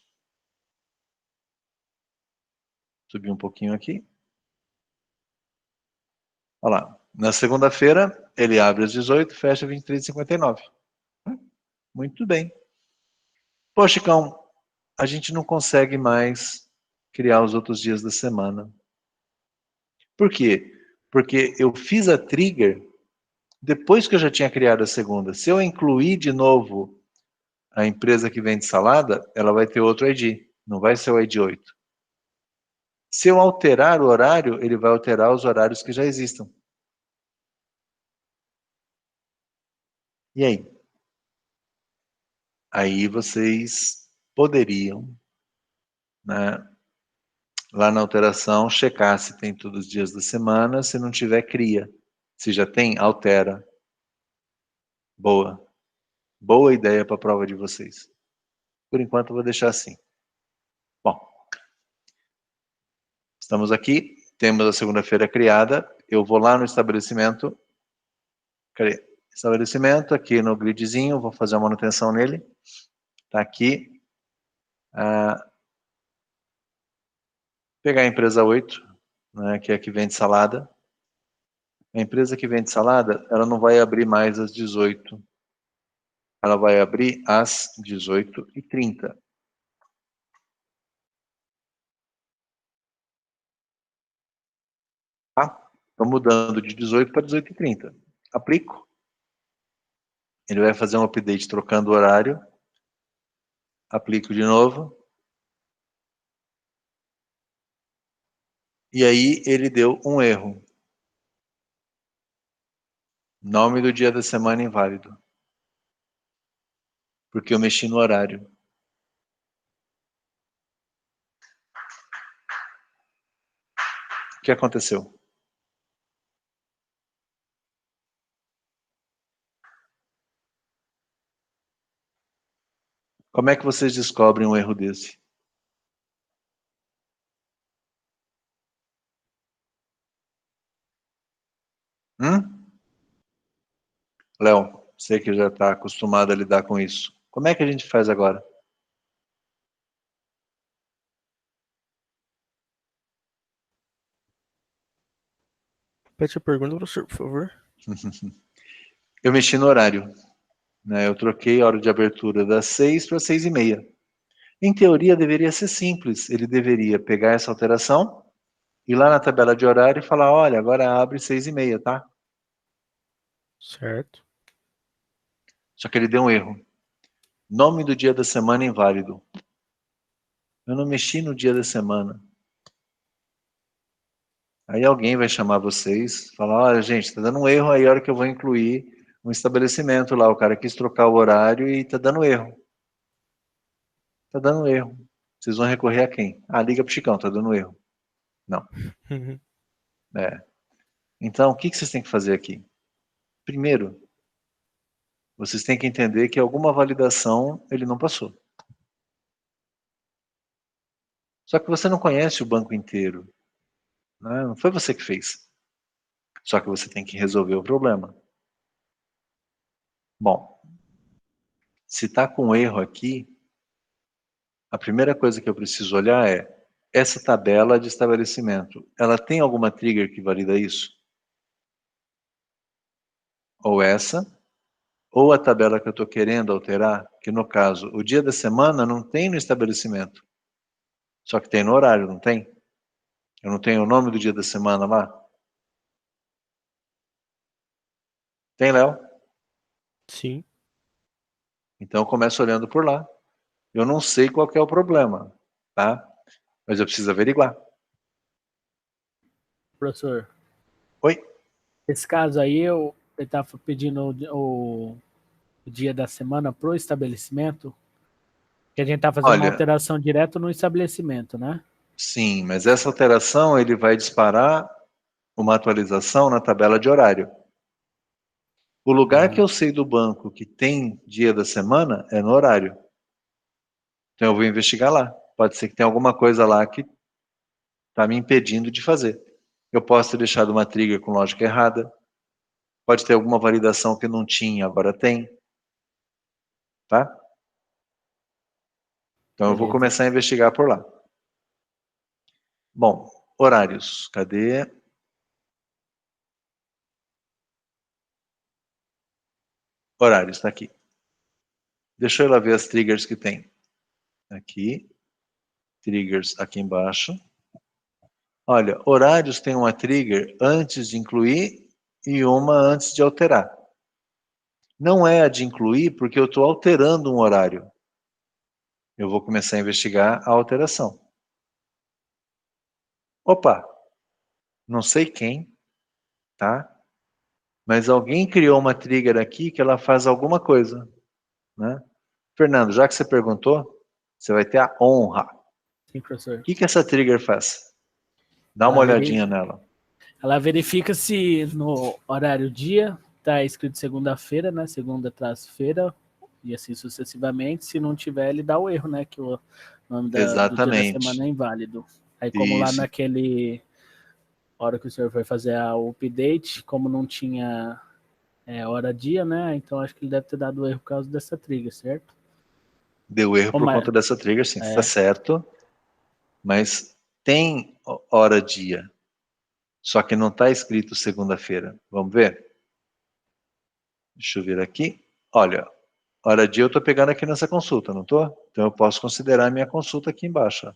Subir um pouquinho aqui. Olha lá. Na segunda-feira, ele abre às 18, fecha às 23h59. Muito bem. Pô, Chicão, a gente não consegue mais criar os outros dias da semana. Por quê? Porque eu fiz a trigger depois que eu já tinha criado a segunda. Se eu incluir de novo a empresa que vende salada, ela vai ter outro ID. Não vai ser o ID 8. Se eu alterar o horário, ele vai alterar os horários que já existam. E aí? Aí vocês poderiam, né, lá na alteração, checar se tem todos os dias da semana. Se não tiver, cria. Se já tem, altera. Boa. Boa ideia para a prova de vocês. Por enquanto, eu vou deixar assim. Bom, estamos aqui. Temos a segunda-feira criada. Eu vou lá no estabelecimento. Cadê? Estabelecimento, aqui no gridzinho. Vou fazer a manutenção nele. Está aqui. Pegar a empresa 8, né, que é a que vende salada. A empresa que vende salada, ela não vai abrir mais às 18. Ela vai abrir às 18h30. Tá? Estou mudando de 18 para 18h30. Aplico. Ele vai fazer um update trocando o horário. Aplico de novo. E aí ele deu um erro. Nome do dia da semana inválido. Porque eu mexi no horário. O que aconteceu? Como é que vocês descobrem um erro desse? Léo, você que já está acostumado a lidar com isso. Como é que a gente faz agora? Repete a pergunta, professor, por favor. Eu mexi no horário. Né? Eu troquei a hora de abertura das 6 para 6:30. Em teoria, deveria ser simples. Ele deveria pegar essa alteração, ir lá na tabela de horário e falar, olha, agora abre 6:30, tá? Certo. Só que ele deu um erro. Nome do dia da semana inválido. Eu não mexi no dia da semana. Aí alguém vai chamar vocês, falar, olha, gente, tá dando um erro aí a hora que eu vou incluir um estabelecimento lá. O cara quis trocar o horário e tá dando erro. Tá dando erro. Vocês vão recorrer a quem? Ah, liga pro Chicão, tá dando erro. Não. É. Então, o que vocês têm que fazer aqui? Primeiro, vocês têm que entender que alguma validação ele não passou. Só que você não conhece o banco inteiro. Né? Não foi você que fez. Só que você tem que resolver o problema. Bom, se está com erro aqui, a primeira coisa que eu preciso olhar é essa tabela de estabelecimento. Ela tem alguma trigger que valida isso? Ou essa, ou a tabela que eu estou querendo alterar, que no caso, o dia da semana não tem no estabelecimento. Só que tem no horário, não tem? Eu não tenho o nome do dia da semana lá? Tem, Léo? Sim. Então eu começo olhando por lá. Eu não sei qual que é o problema, tá? Mas eu preciso averiguar. Professor, Oi? esse caso aí, ele estava pedindo o dia da semana pro estabelecimento, que a gente está fazendo uma Olha, alteração direto no estabelecimento, né? sim, mas essa alteração ele vai disparar uma atualização na tabela de horário. O lugar que eu sei do banco que tem dia da semana é no horário. Então eu vou investigar lá. Pode ser que tenha alguma coisa lá que está me impedindo de fazer. Eu posso ter deixado uma trigger com lógica errada. Pode ter alguma validação que não tinha, agora tem. Tá? Então eu vou Beleza. começar a investigar por lá. Bom, horários. Cadê? Horários, está aqui. Deixa eu ir lá ver as triggers que tem. Aqui. Triggers aqui embaixo. Olha, horários tem uma trigger antes de incluir e uma antes de alterar. Não é a de incluir porque eu estou alterando um horário. Eu vou começar a investigar a alteração. Opa, não sei quem, tá? Mas alguém criou uma trigger aqui que ela faz alguma coisa, né? Fernando, já que você perguntou, você vai ter a honra. Sim, professor. O que essa trigger faz? Dá uma olhadinha nela. Ela verifica se no horário dia está escrito segunda-feira, né? Segunda-feira, e assim sucessivamente. Se não tiver, ele dá o erro, né? Que o nome do dia da semana é inválido. Aí, como lá naquele hora que o senhor foi fazer o update, como não tinha hora-dia, né? Então acho que ele deve ter dado erro por causa dessa trigger, certo? Deu erro por conta dessa trigger, sim. Está certo. Mas tem hora-dia. Só que não está escrito segunda-feira. Vamos ver? Deixa eu ver aqui. Olha, hora-dia eu estou pegando aqui nessa consulta, não estou? Então eu posso considerar a minha consulta aqui embaixo. Ó. O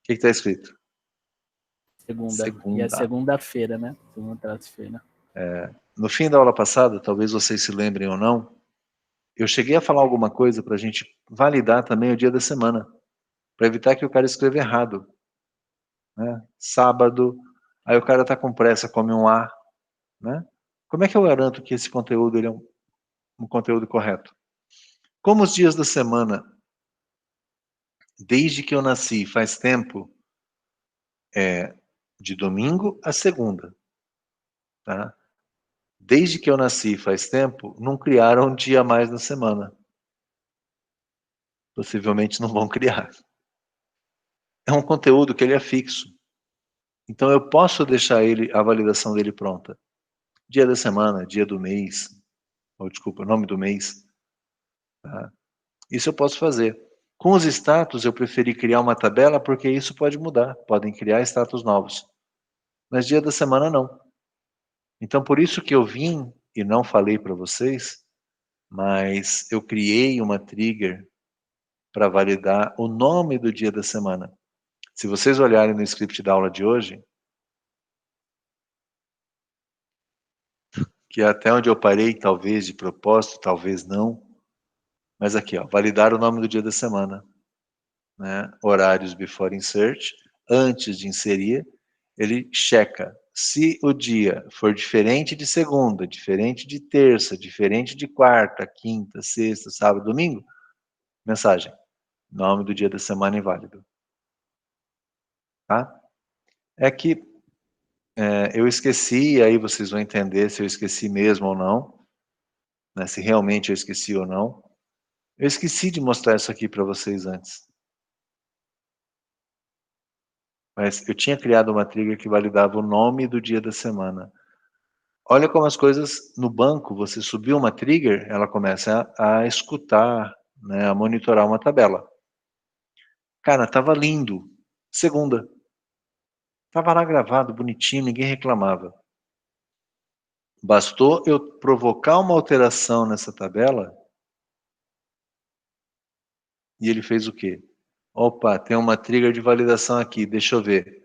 que está escrito? Segunda. E é segunda-feira, né? Segunda-feira. No fim da aula passada, talvez vocês se lembrem ou não, eu cheguei a falar alguma coisa para a gente validar também o dia da semana, para evitar que o cara escreva errado. né? Sábado, aí o cara está com pressa, come um A, né? Como é que eu garanto que esse conteúdo ele é um conteúdo correto? Como os dias da semana, desde que eu nasci, faz tempo, de domingo a segunda, tá? Desde que eu nasci, faz tempo, não criaram um dia a mais na semana. Possivelmente não vão criar. É um conteúdo que ele é fixo. Então eu posso deixar a validação dele pronta. Dia da semana, dia do mês, ou desculpa, nome do mês. Tá? Isso eu posso fazer. Com os status, eu preferi criar uma tabela porque isso pode mudar. Podem criar status novos. Mas dia da semana, não. Então, por isso que eu vim e não falei para vocês, mas eu criei uma trigger para validar o nome do dia da semana. Se vocês olharem no script da aula de hoje, que é até onde eu parei, talvez de propósito, talvez não, mas aqui, ó, validar o nome do dia da semana, né? Horários before insert, antes de inserir, ele checa se o dia for diferente de segunda, diferente de terça, diferente de quarta, quinta, sexta, sábado, domingo, mensagem, nome do dia da semana inválido. Tá? É que eu esqueci, aí vocês vão entender se eu esqueci mesmo ou não, né, se realmente eu esqueci ou não. Eu esqueci de mostrar isso aqui para vocês antes. Mas eu tinha criado uma trigger que validava o nome do dia da semana. Olha como as coisas no banco, você subiu uma trigger, ela começa a escutar, né, a monitorar uma tabela. Cara, tava lindo. Segunda. Tava lá gravado, bonitinho, ninguém reclamava. Bastou eu provocar uma alteração nessa tabela e ele fez o quê? Opa, tem uma trigger de validação aqui, deixa eu ver.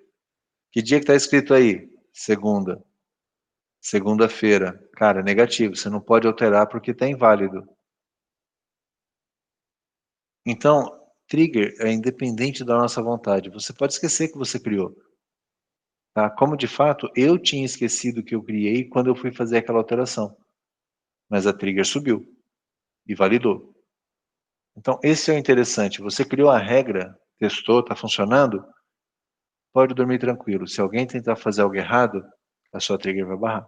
Que dia que está escrito aí? Segunda. Segunda-feira. Cara, negativo, você não pode alterar porque está inválido. Então, trigger é independente da nossa vontade. Você pode esquecer que você criou. Tá? Como de fato, eu tinha esquecido que eu criei quando eu fui fazer aquela alteração. Mas a trigger subiu e validou. Então, esse é o interessante. Você criou a regra, testou, está funcionando, pode dormir tranquilo. Se alguém tentar fazer algo errado, a sua trigger vai barrar.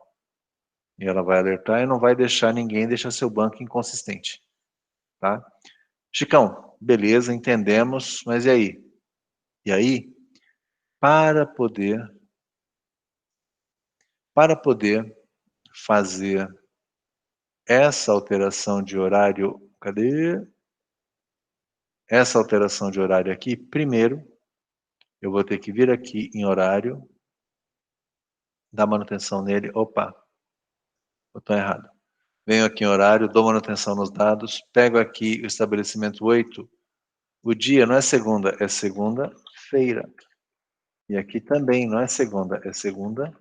E ela vai alertar e não vai deixar ninguém deixar seu banco inconsistente. Tá? Chicão, beleza, entendemos, mas e aí? E aí, para poder fazer essa alteração de horário, cadê? Essa alteração de horário aqui, primeiro, eu vou ter que vir aqui em horário, dar manutenção nele, opa, botão errado. Venho aqui em horário, dou manutenção nos dados, pego aqui o estabelecimento 8, o dia não é segunda-feira. E aqui também não é segunda, é segunda-feira.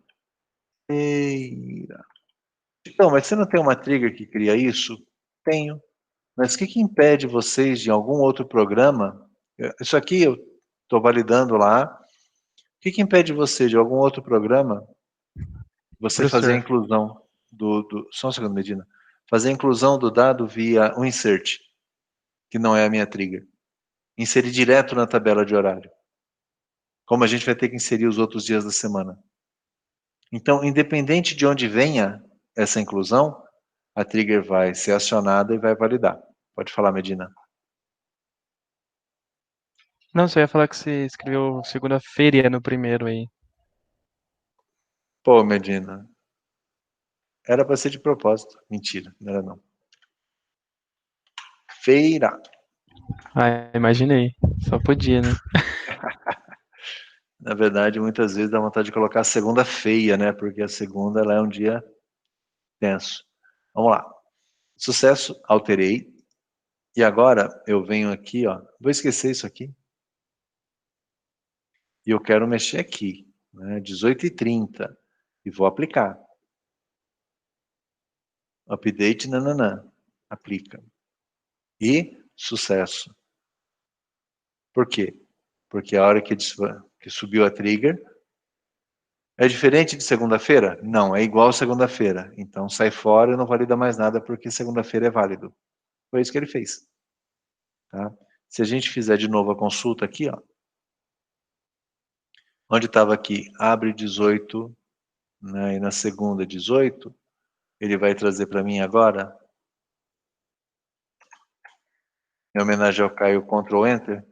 Então, mas você não tem uma trigger que cria isso? Tenho. Mas o que impede vocês de algum outro programa? Isso aqui eu estou validando lá. O que impede você de algum outro programa você fazer a inclusão só um segundo, Medina. Fazer a inclusão do dado via um insert, que não é a minha trigger. Inserir direto na tabela de horário. Como a gente vai ter que inserir os outros dias da semana. Então, independente de onde venha essa inclusão, a trigger vai ser acionada e vai validar. Pode falar, Medina. Não, você ia falar que você escreveu segunda-feira no primeiro aí. Pô, Medina. Era para ser de propósito. Mentira, não era não. Feira. Ah, imaginei. Só podia, né? Na verdade, muitas vezes dá vontade de colocar a segunda feia, né? Porque a segunda ela é um dia tenso. Vamos lá. Sucesso, alterei. E agora eu venho aqui, ó. Vou esquecer isso aqui. E eu quero mexer aqui, né? 18h30. E vou aplicar. Update, nananã. Aplica. E sucesso. Por quê? Porque a hora que que subiu a trigger. É diferente de segunda-feira? Não, é igual segunda-feira. Então sai fora e não valida mais nada porque segunda-feira é válido. Foi isso que ele fez. Tá? Se a gente fizer de novo a consulta aqui, ó, onde estava aqui, abre 18, né, e na segunda 18, ele vai trazer para mim agora, em homenagem ao Caio, Ctrl Enter,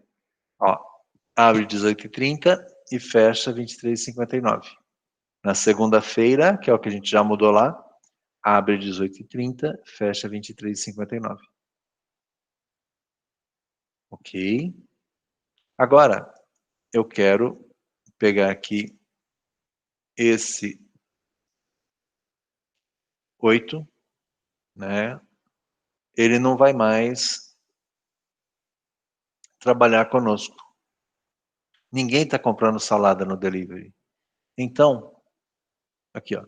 ó, abre 18h30 e fecha 23h59. Na segunda-feira, que é o que a gente já mudou lá, abre 18h30, fecha 23h59. Ok? Agora, eu quero pegar aqui esse 8, né? Ele não vai mais trabalhar conosco. Ninguém está comprando salada no delivery. Então, aqui, ó,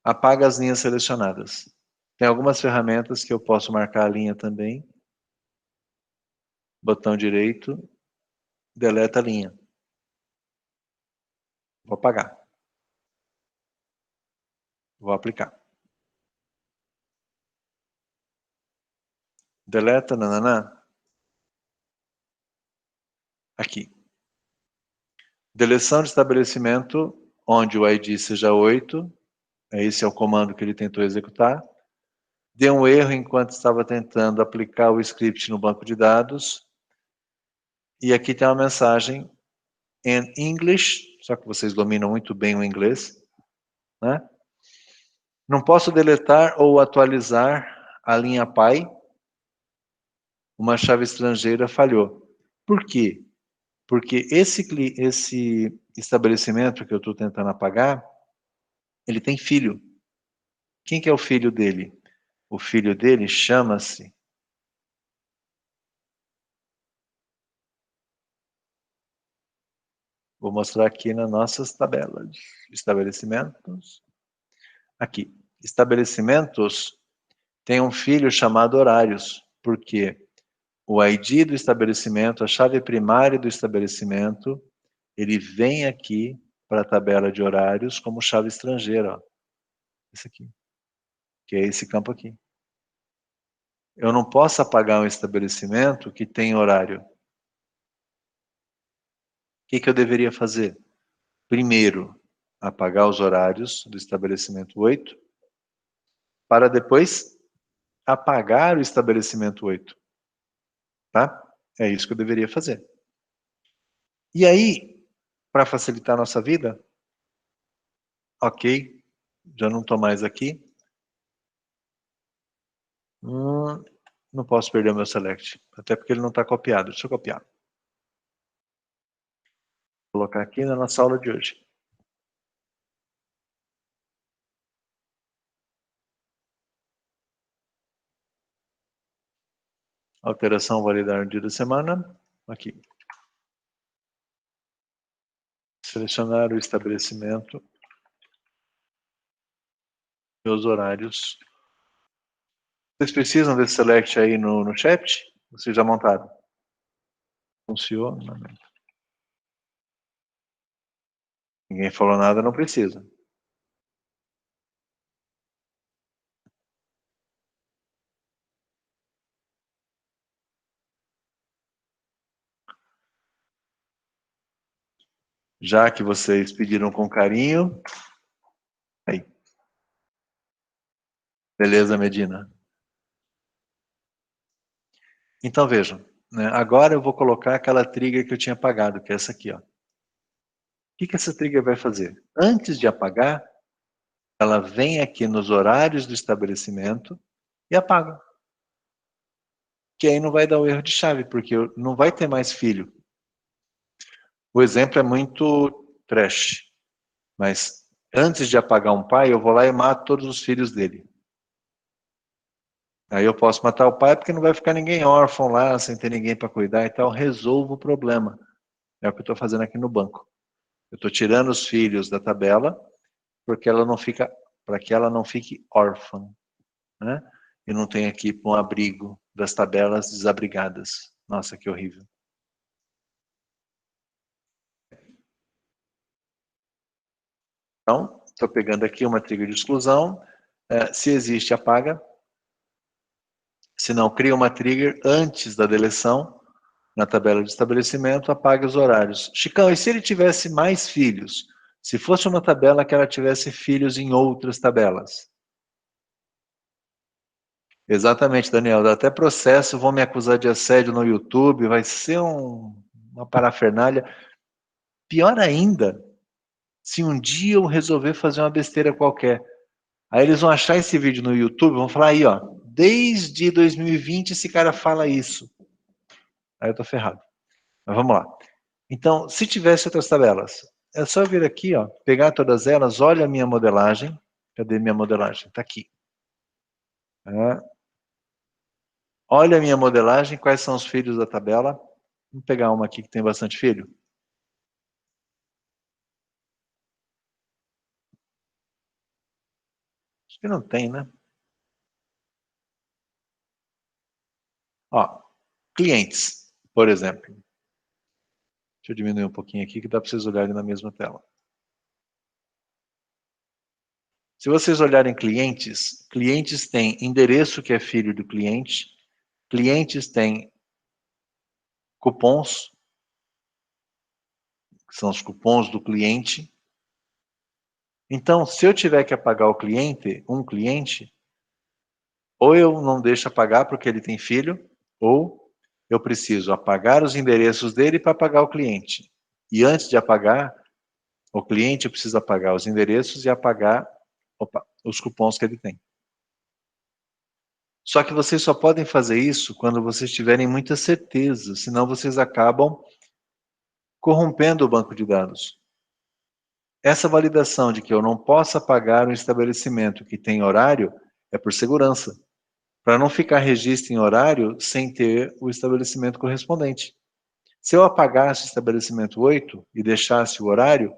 apaga as linhas selecionadas. Tem algumas ferramentas que eu posso marcar a linha também. Botão direito, deleta a linha. Vou apagar. Vou aplicar. Deleta, nananã. Aqui. Deleção de estabelecimento, onde o ID seja 8. Esse é o comando que ele tentou executar. Deu um erro enquanto estava tentando aplicar o script no banco de dados. E aqui tem uma mensagem em English, só que vocês dominam muito bem o inglês, né? Não posso deletar ou atualizar a linha pai. Uma chave estrangeira falhou. Por quê? Porque esse estabelecimento que eu estou tentando apagar, ele tem filho. Quem que é o filho dele? O filho dele chama-se... Vou mostrar aqui nas nossas tabelas. Estabelecimentos. Aqui. Estabelecimentos tem um filho chamado horários. Por quê? O ID do estabelecimento, a chave primária do estabelecimento, ele vem aqui para a tabela de horários como chave estrangeira. Ó. Esse aqui. Que é esse campo aqui. Eu não posso apagar um estabelecimento que tem horário. O que eu deveria fazer? Primeiro, apagar os horários do estabelecimento 8, para depois apagar o estabelecimento 8. Tá? É isso que eu deveria fazer. E aí, para facilitar a nossa vida, ok, já não estou mais aqui. Não posso perder o meu select, até porque ele não está copiado. Deixa eu copiar. Vou colocar aqui na nossa aula de hoje. Alteração validar no dia da semana. Aqui. Selecionar o estabelecimento e os horários. Vocês precisam desse select aí no chat? Vocês já montaram? Funciona? Ninguém falou nada, não precisa. Já que vocês pediram com carinho. Aí. Beleza, Medina? Então vejam, né? Agora eu vou colocar aquela trigger que eu tinha apagado, que é essa aqui, ó. O que essa trigger vai fazer? Antes de apagar, ela vem aqui nos horários do estabelecimento e apaga. Que aí não vai dar o erro de chave, porque não vai ter mais filho. O exemplo é muito trash, mas antes de apagar um pai, eu vou lá e mato todos os filhos dele. Aí eu posso matar o pai porque não vai ficar ninguém órfão lá, sem ter ninguém para cuidar e tal. Resolvo o problema. É o que eu estou fazendo aqui no banco. Eu estou tirando os filhos da tabela porque ela não fica, para que ela não fique órfã, né? E não tenha que ir para um abrigo das tabelas desabrigadas. Nossa, que horrível. Então, estou pegando aqui uma trigger de exclusão. Se existe, apaga. Se não, cria uma trigger antes da deleção, na tabela de estabelecimento, apaga os horários. Chicão, e se ele tivesse mais filhos? Se fosse uma tabela que ela tivesse filhos em outras tabelas? Exatamente, Daniel. Dá até processo, vão me acusar de assédio no YouTube, vai ser uma parafernália. Pior ainda, se um dia eu resolver fazer uma besteira qualquer. Aí eles vão achar esse vídeo no YouTube, vão falar aí, ó, desde 2020 esse cara fala isso. Aí eu tô ferrado. Mas vamos lá. Então, se tivesse outras tabelas, é só vir aqui, ó, pegar todas elas, olha a minha modelagem. Cadê minha modelagem? Tá aqui. Olha a minha modelagem, quais são os filhos da tabela. Vamos pegar uma aqui que tem bastante filho. Acho que não tem, né? Ó, clientes, por exemplo. Deixa eu diminuir um pouquinho aqui, que dá para vocês olharem na mesma tela. Se vocês olharem clientes, clientes têm endereço que é filho do cliente, clientes têm cupons, que são os cupons do cliente. Então, se eu tiver que apagar o cliente, um cliente, ou eu não deixo apagar porque ele tem filho, ou eu preciso apagar os endereços dele para apagar o cliente. E antes de apagar o cliente, eu preciso apagar os endereços e apagar os cupons que ele tem. Só que vocês só podem fazer isso quando vocês tiverem muita certeza, senão vocês acabam corrompendo o banco de dados. Essa validação de que eu não posso apagar um estabelecimento que tem horário é por segurança, para não ficar registro em horário sem ter o estabelecimento correspondente. Se eu apagasse o estabelecimento 8 e deixasse o horário,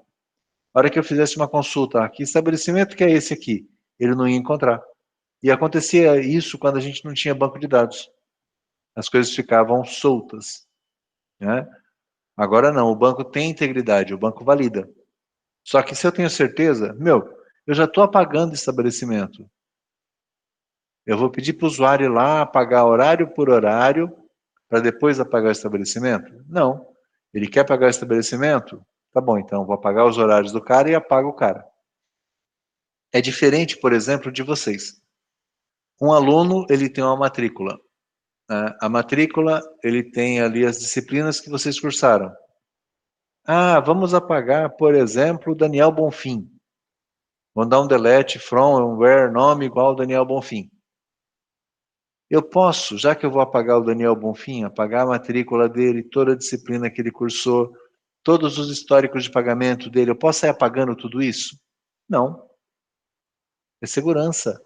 na hora que eu fizesse uma consulta, que estabelecimento que é esse aqui? Ele não ia encontrar. E acontecia isso quando a gente não tinha banco de dados. As coisas ficavam soltas, né? Agora não, o banco tem integridade, o banco valida. Só que se eu tenho certeza, eu já estou apagando o estabelecimento. Eu vou pedir para o usuário ir lá apagar horário por horário para depois apagar o estabelecimento? Não. Ele quer apagar o estabelecimento? Tá bom, então vou apagar os horários do cara e apago o cara. É diferente, por exemplo, de vocês. Um aluno, ele tem uma matrícula. A matrícula, ele tem ali as disciplinas que vocês cursaram. Vamos apagar, por exemplo, Daniel Bonfim. Vamos dar um delete from where nome igual Daniel Bonfim. Eu posso, já que eu vou apagar o Daniel Bonfim, apagar a matrícula dele, toda a disciplina que ele cursou, todos os históricos de pagamento dele, eu posso sair apagando tudo isso? Não. É segurança.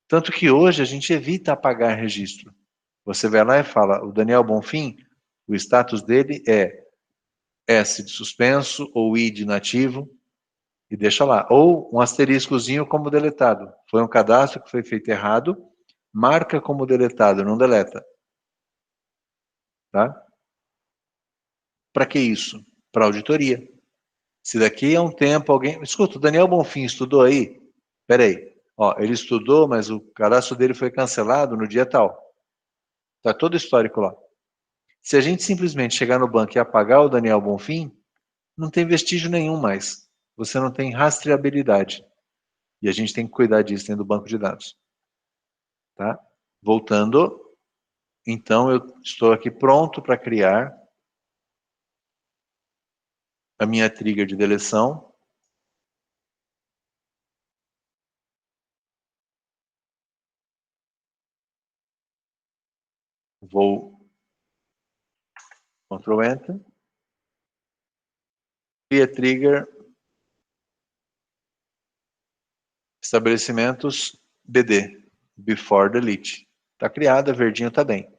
Tanto que hoje a gente evita apagar registro. Você vai lá e fala, o Daniel Bonfim, o status dele é S de suspenso ou I de inativo, e deixa lá. Ou um asteriscozinho como deletado. Foi um cadastro que foi feito errado, marca como deletado, não deleta. Tá? Para que isso? Para auditoria. Se daqui a um tempo alguém... Escuta, o Daniel Bonfim estudou aí? Peraí. Ele estudou, mas o cadastro dele foi cancelado no dia tal. Está todo o histórico lá. Se a gente simplesmente chegar no banco e apagar o Daniel Bonfim, não tem vestígio nenhum mais. Você não tem rastreabilidade. E a gente tem que cuidar disso dentro do banco de dados. Tá? Voltando, então eu estou aqui pronto para criar a minha trigger de deleção. Vou Ctrl Enter. Cria trigger estabelecimentos BD, Before Delete. Está criada, verdinho está bem.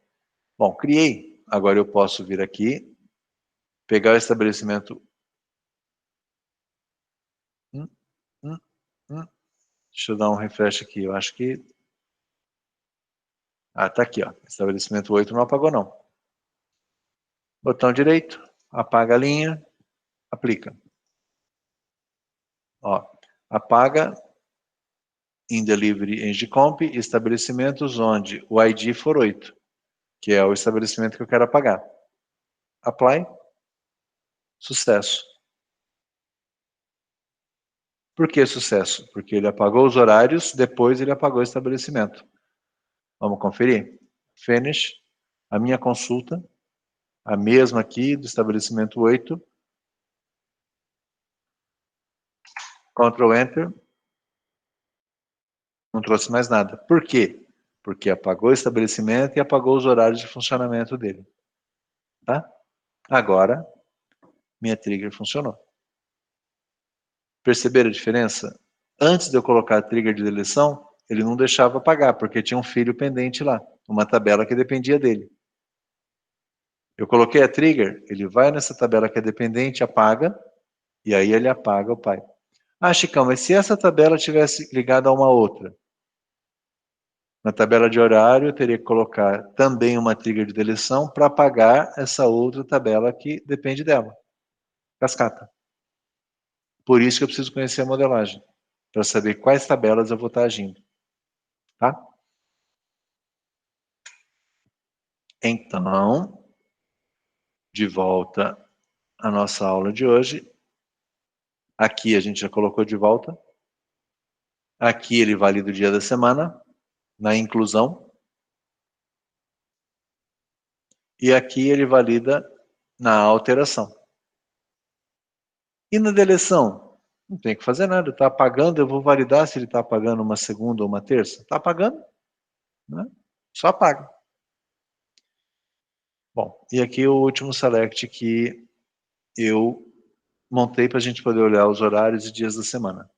Bom, criei. Agora eu posso vir aqui, pegar o estabelecimento. Deixa eu dar um refresh aqui. Eu acho que... tá aqui, ó. Estabelecimento 8 não apagou, não. Botão direito, apaga a linha, aplica. Ó, apaga em Delivery Engine Comp estabelecimentos onde o ID for 8, que é o estabelecimento que eu quero apagar. Apply. Sucesso. Por que sucesso? Porque ele apagou os horários, depois ele apagou o estabelecimento. Vamos conferir? Finish. A minha consulta, a mesma aqui do estabelecimento 8. Ctrl Enter. Não trouxe mais nada. Por quê? Porque apagou o estabelecimento e apagou os horários de funcionamento dele. Tá? Agora, minha trigger funcionou. Perceberam a diferença? Antes de eu colocar a trigger de deleção, ele não deixava apagar, porque tinha um filho pendente lá, uma tabela que dependia dele. Eu coloquei a trigger, ele vai nessa tabela que é dependente, apaga, e aí ele apaga o pai. Ah, Chicão, mas se essa tabela tivesse ligada a uma outra? Na tabela de horário, eu teria que colocar também uma trigger de deleção para apagar essa outra tabela que depende dela. Cascata. Por isso que eu preciso conhecer a modelagem, para saber quais tabelas eu vou estar agindo. Tá? Então, de volta à nossa aula de hoje. Aqui a gente já colocou de volta. Aqui ele valida o dia da semana, na inclusão. E aqui ele valida na alteração. E na deleção? Não tem que fazer nada. Está apagando, eu vou validar se ele está apagando uma segunda ou uma terça. Está apagando? Né? Só apaga. Bom, e aqui o último select que eu montei para a gente poder olhar os horários e dias da semana.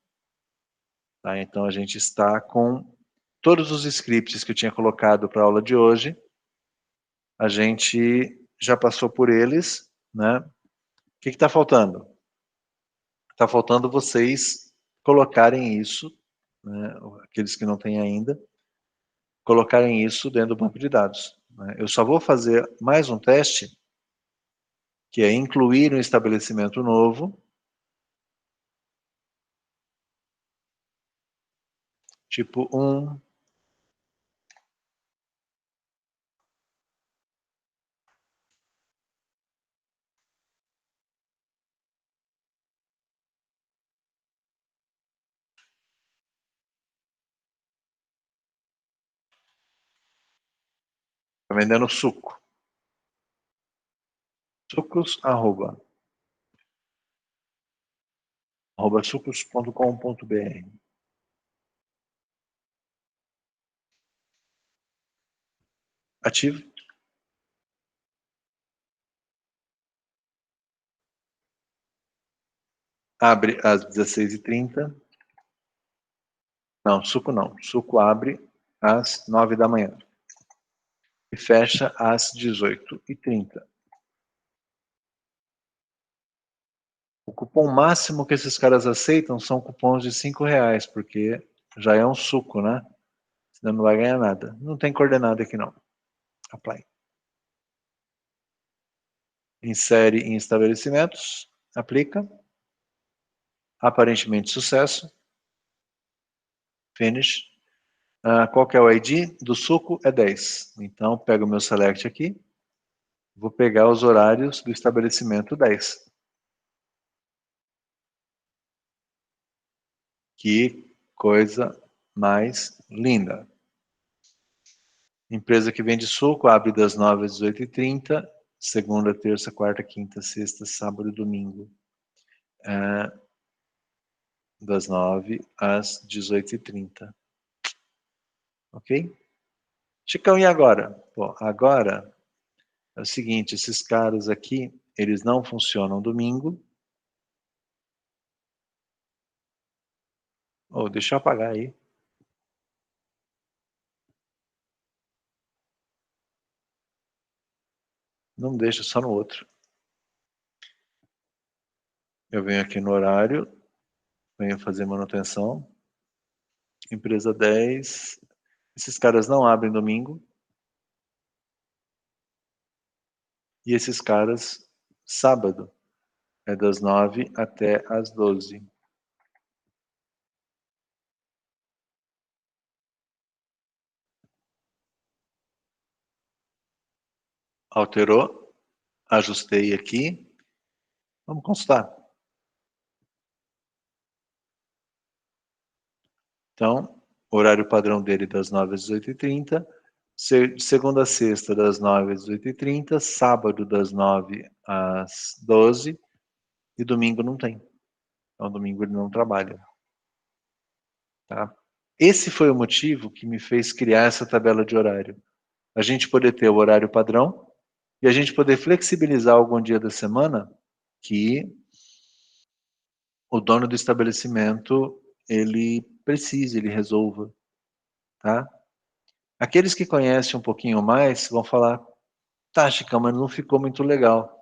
Tá? Então a gente está com todos os scripts que eu tinha colocado para a aula de hoje. A gente já passou por eles, né? O que está faltando? Está faltando vocês colocarem isso, né? Aqueles que não têm ainda, colocarem isso dentro do banco de dados. Né? Eu só vou fazer mais um teste, que é incluir um estabelecimento novo, tipo 1, está vendendo suco. Sucos, arroba sucos.com.br. Ativo. Abre às 16h30. Não, suco não. Suco abre às 9 da manhã. E fecha às 18h30. O cupom máximo que esses caras aceitam são cupons de R$5, porque já é um suco, né? Senão não vai ganhar nada. Não tem coordenada aqui não. Apply. Insere em estabelecimentos. Aplica. Aparentemente sucesso. Finish. Qual que é o ID do suco? É 10. Então, pego o meu select aqui. Vou pegar os horários do estabelecimento 10. Que coisa mais linda. Empresa que vende suco, abre das 9 às 18h30, segunda, terça, quarta, quinta, sexta, sábado e domingo. Das 9 às 18h30. Ok? Chicão, e agora? Bom, agora é o seguinte, esses caras aqui, eles não funcionam domingo. Deixa eu apagar aí. Não deixa, só no outro. Eu venho aqui no horário, venho fazer manutenção. Empresa 10. Esses caras não abrem domingo. E esses caras, sábado, é das 9 até as 12. Alterou. Ajustei aqui. Vamos consultar. Então, horário padrão dele das 9 às 18h30. De segunda a sexta, das 9 às 18h30. Sábado, das 9 às 12. E domingo não tem. Então, domingo ele não trabalha. Tá? Esse foi o motivo que me fez criar essa tabela de horário. A gente poder ter o horário padrão e a gente poder flexibilizar algum dia da semana que o dono do estabelecimento ele precise, ele resolva. Tá? Aqueles que conhecem um pouquinho mais vão falar, tá, Chicão, mas não ficou muito legal.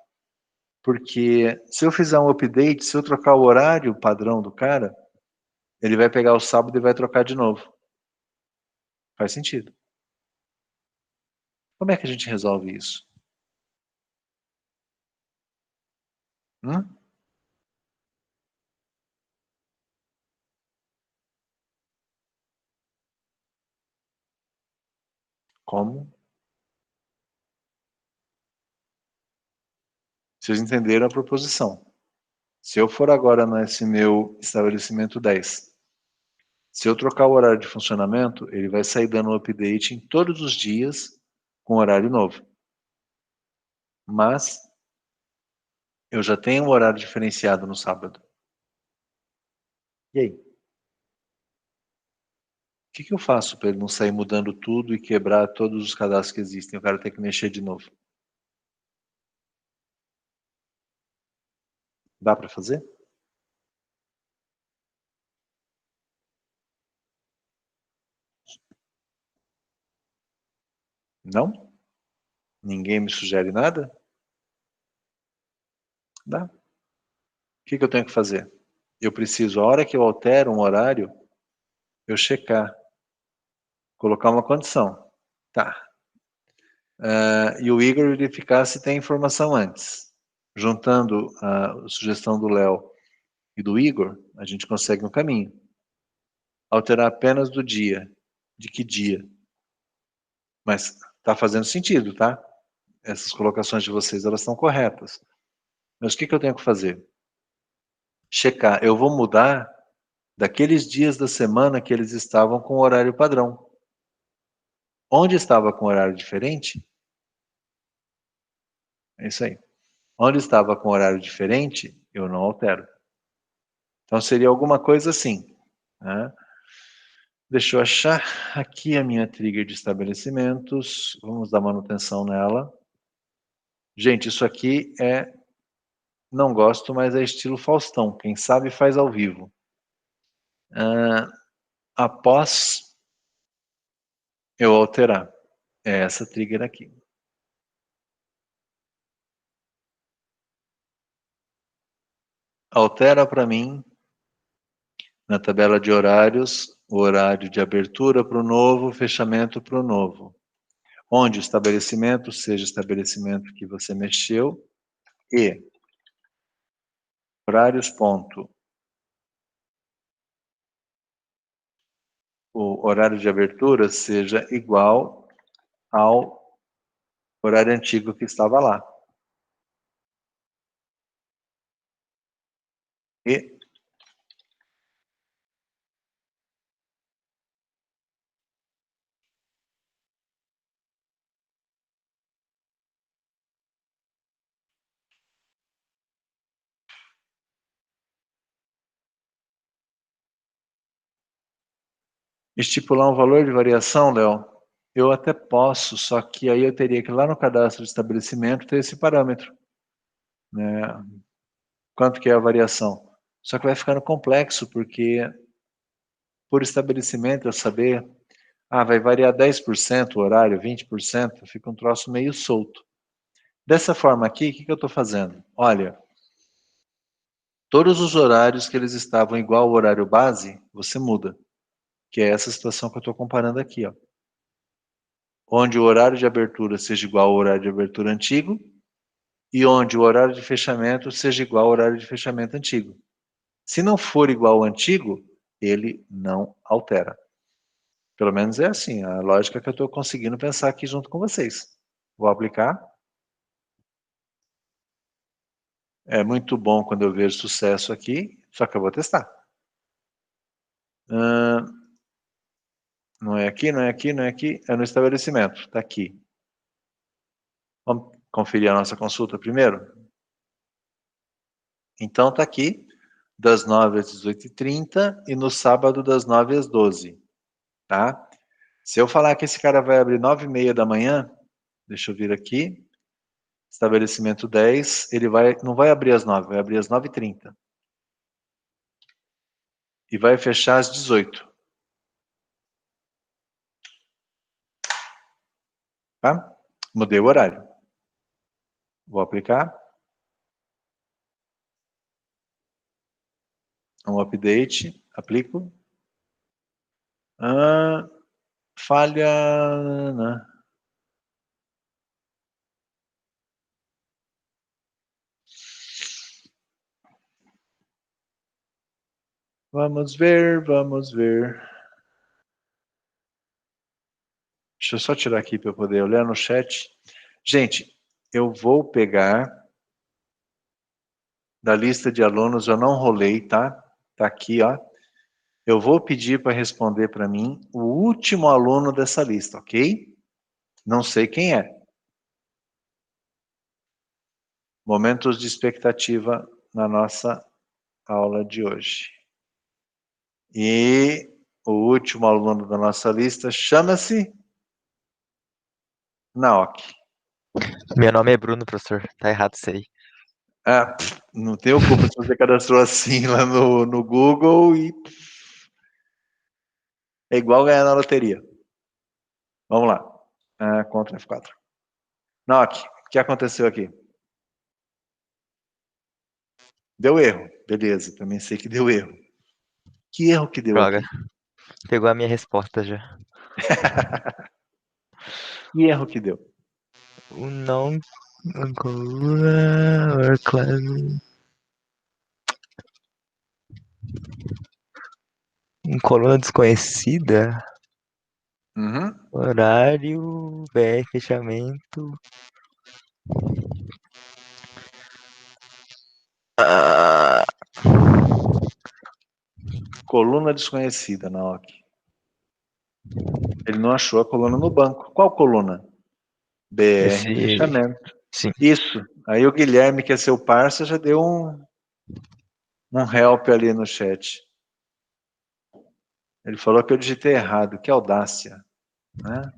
Porque se eu fizer um update, se eu trocar o horário padrão do cara, ele vai pegar o sábado e vai trocar de novo. Faz sentido. Como é que a gente resolve isso? Como? Vocês entenderam a proposição. Se eu for agora nesse meu estabelecimento 10, se eu trocar o horário de funcionamento, ele vai sair dando um update em todos os dias com horário novo. Mas eu já tenho um horário diferenciado no sábado. E aí? O que eu faço para ele não sair mudando tudo e quebrar todos os cadastros que existem? O cara tem que mexer de novo. Dá para fazer? Não? Ninguém me sugere nada? Dá. O que eu tenho que fazer? Eu preciso, a hora que eu altero um horário, eu checar, colocar uma condição. Tá. E o Igor verificar se tem informação antes. Juntando a sugestão do Léo e do Igor, a gente consegue um caminho. Alterar apenas do dia. De que dia? Mas está fazendo sentido, tá? Essas colocações de vocês, elas estão corretas. Mas o que eu tenho que fazer? Checar. Eu vou mudar daqueles dias da semana que eles estavam com o horário padrão. Onde estava com horário diferente? É isso aí. Onde estava com horário diferente, eu não altero. Então seria alguma coisa assim. Né? Deixa eu achar aqui a minha trigger de estabelecimentos. Vamos dar manutenção nela. Gente, isso aqui é... Não gosto, mas é estilo Faustão. Quem sabe faz ao vivo. Após eu alterar. É essa trigger aqui. Altera para mim, na tabela de horários, o horário de abertura para o novo, fechamento para o novo. Onde o estabelecimento seja o estabelecimento que você mexeu e horários ponto. O horário de abertura seja igual ao horário antigo que estava lá. E estipular um valor de variação, Léo, eu até posso, só que aí eu teria que ir lá no cadastro de estabelecimento ter esse parâmetro. Né? Quanto que é a variação? Só que vai ficando complexo, porque por estabelecimento eu saber, vai variar 10% o horário, 20%, fica um troço meio solto. Dessa forma aqui, o que eu estou fazendo? Olha, todos os horários que eles estavam igual ao horário base, você muda. Que é essa situação que eu estou comparando aqui. Ó. Onde o horário de abertura seja igual ao horário de abertura antigo e onde o horário de fechamento seja igual ao horário de fechamento antigo. Se não for igual ao antigo, ele não altera. Pelo menos é assim, a lógica que eu estou conseguindo pensar aqui junto com vocês. Vou aplicar. É muito bom quando eu vejo sucesso aqui, só que eu vou testar. Não é aqui, não é aqui, não é aqui. É no estabelecimento, está aqui. Vamos conferir a nossa consulta primeiro? Então está aqui, das 9 às 18h30 e no sábado das 9 às 12. Tá? Se eu falar que esse cara vai abrir 9h30 da manhã, deixa eu vir aqui, estabelecimento 10, ele não vai abrir às 9, vai abrir às 9h30. E vai fechar às 18. Tá? Mudei o horário. Vou aplicar. Um update. Aplico. Falha. Né? Vamos ver, vamos ver. Deixa eu só tirar aqui para eu poder olhar no chat. Gente, eu vou pegar da lista de alunos, eu não rolei, tá? Tá aqui, ó. Eu vou pedir para responder para mim o último aluno dessa lista, ok? Não sei quem é. Momentos de expectativa na nossa aula de hoje. E o último aluno da nossa lista chama-se Naoki. Meu nome é Bruno, professor. Tá errado isso aí. Não tenho culpa se você cadastrou assim lá no Google e é igual ganhar na loteria. Vamos lá. Ctrl F4. Naoki, o que aconteceu aqui? Deu erro. Beleza, também sei que deu erro. Que erro que deu Droga. aqui? Pegou a minha resposta já. Que erro que deu? O não... Coluna... or class... Coluna desconhecida? Uhum. Horário... BR fechamento... Coluna desconhecida, Naoki. Ele não achou a coluna no banco. Qual coluna? BR fechamento. Sim. Isso. Aí o Guilherme, que é seu parça, já deu um help ali no chat. Ele falou que eu digitei errado. Que audácia. Né?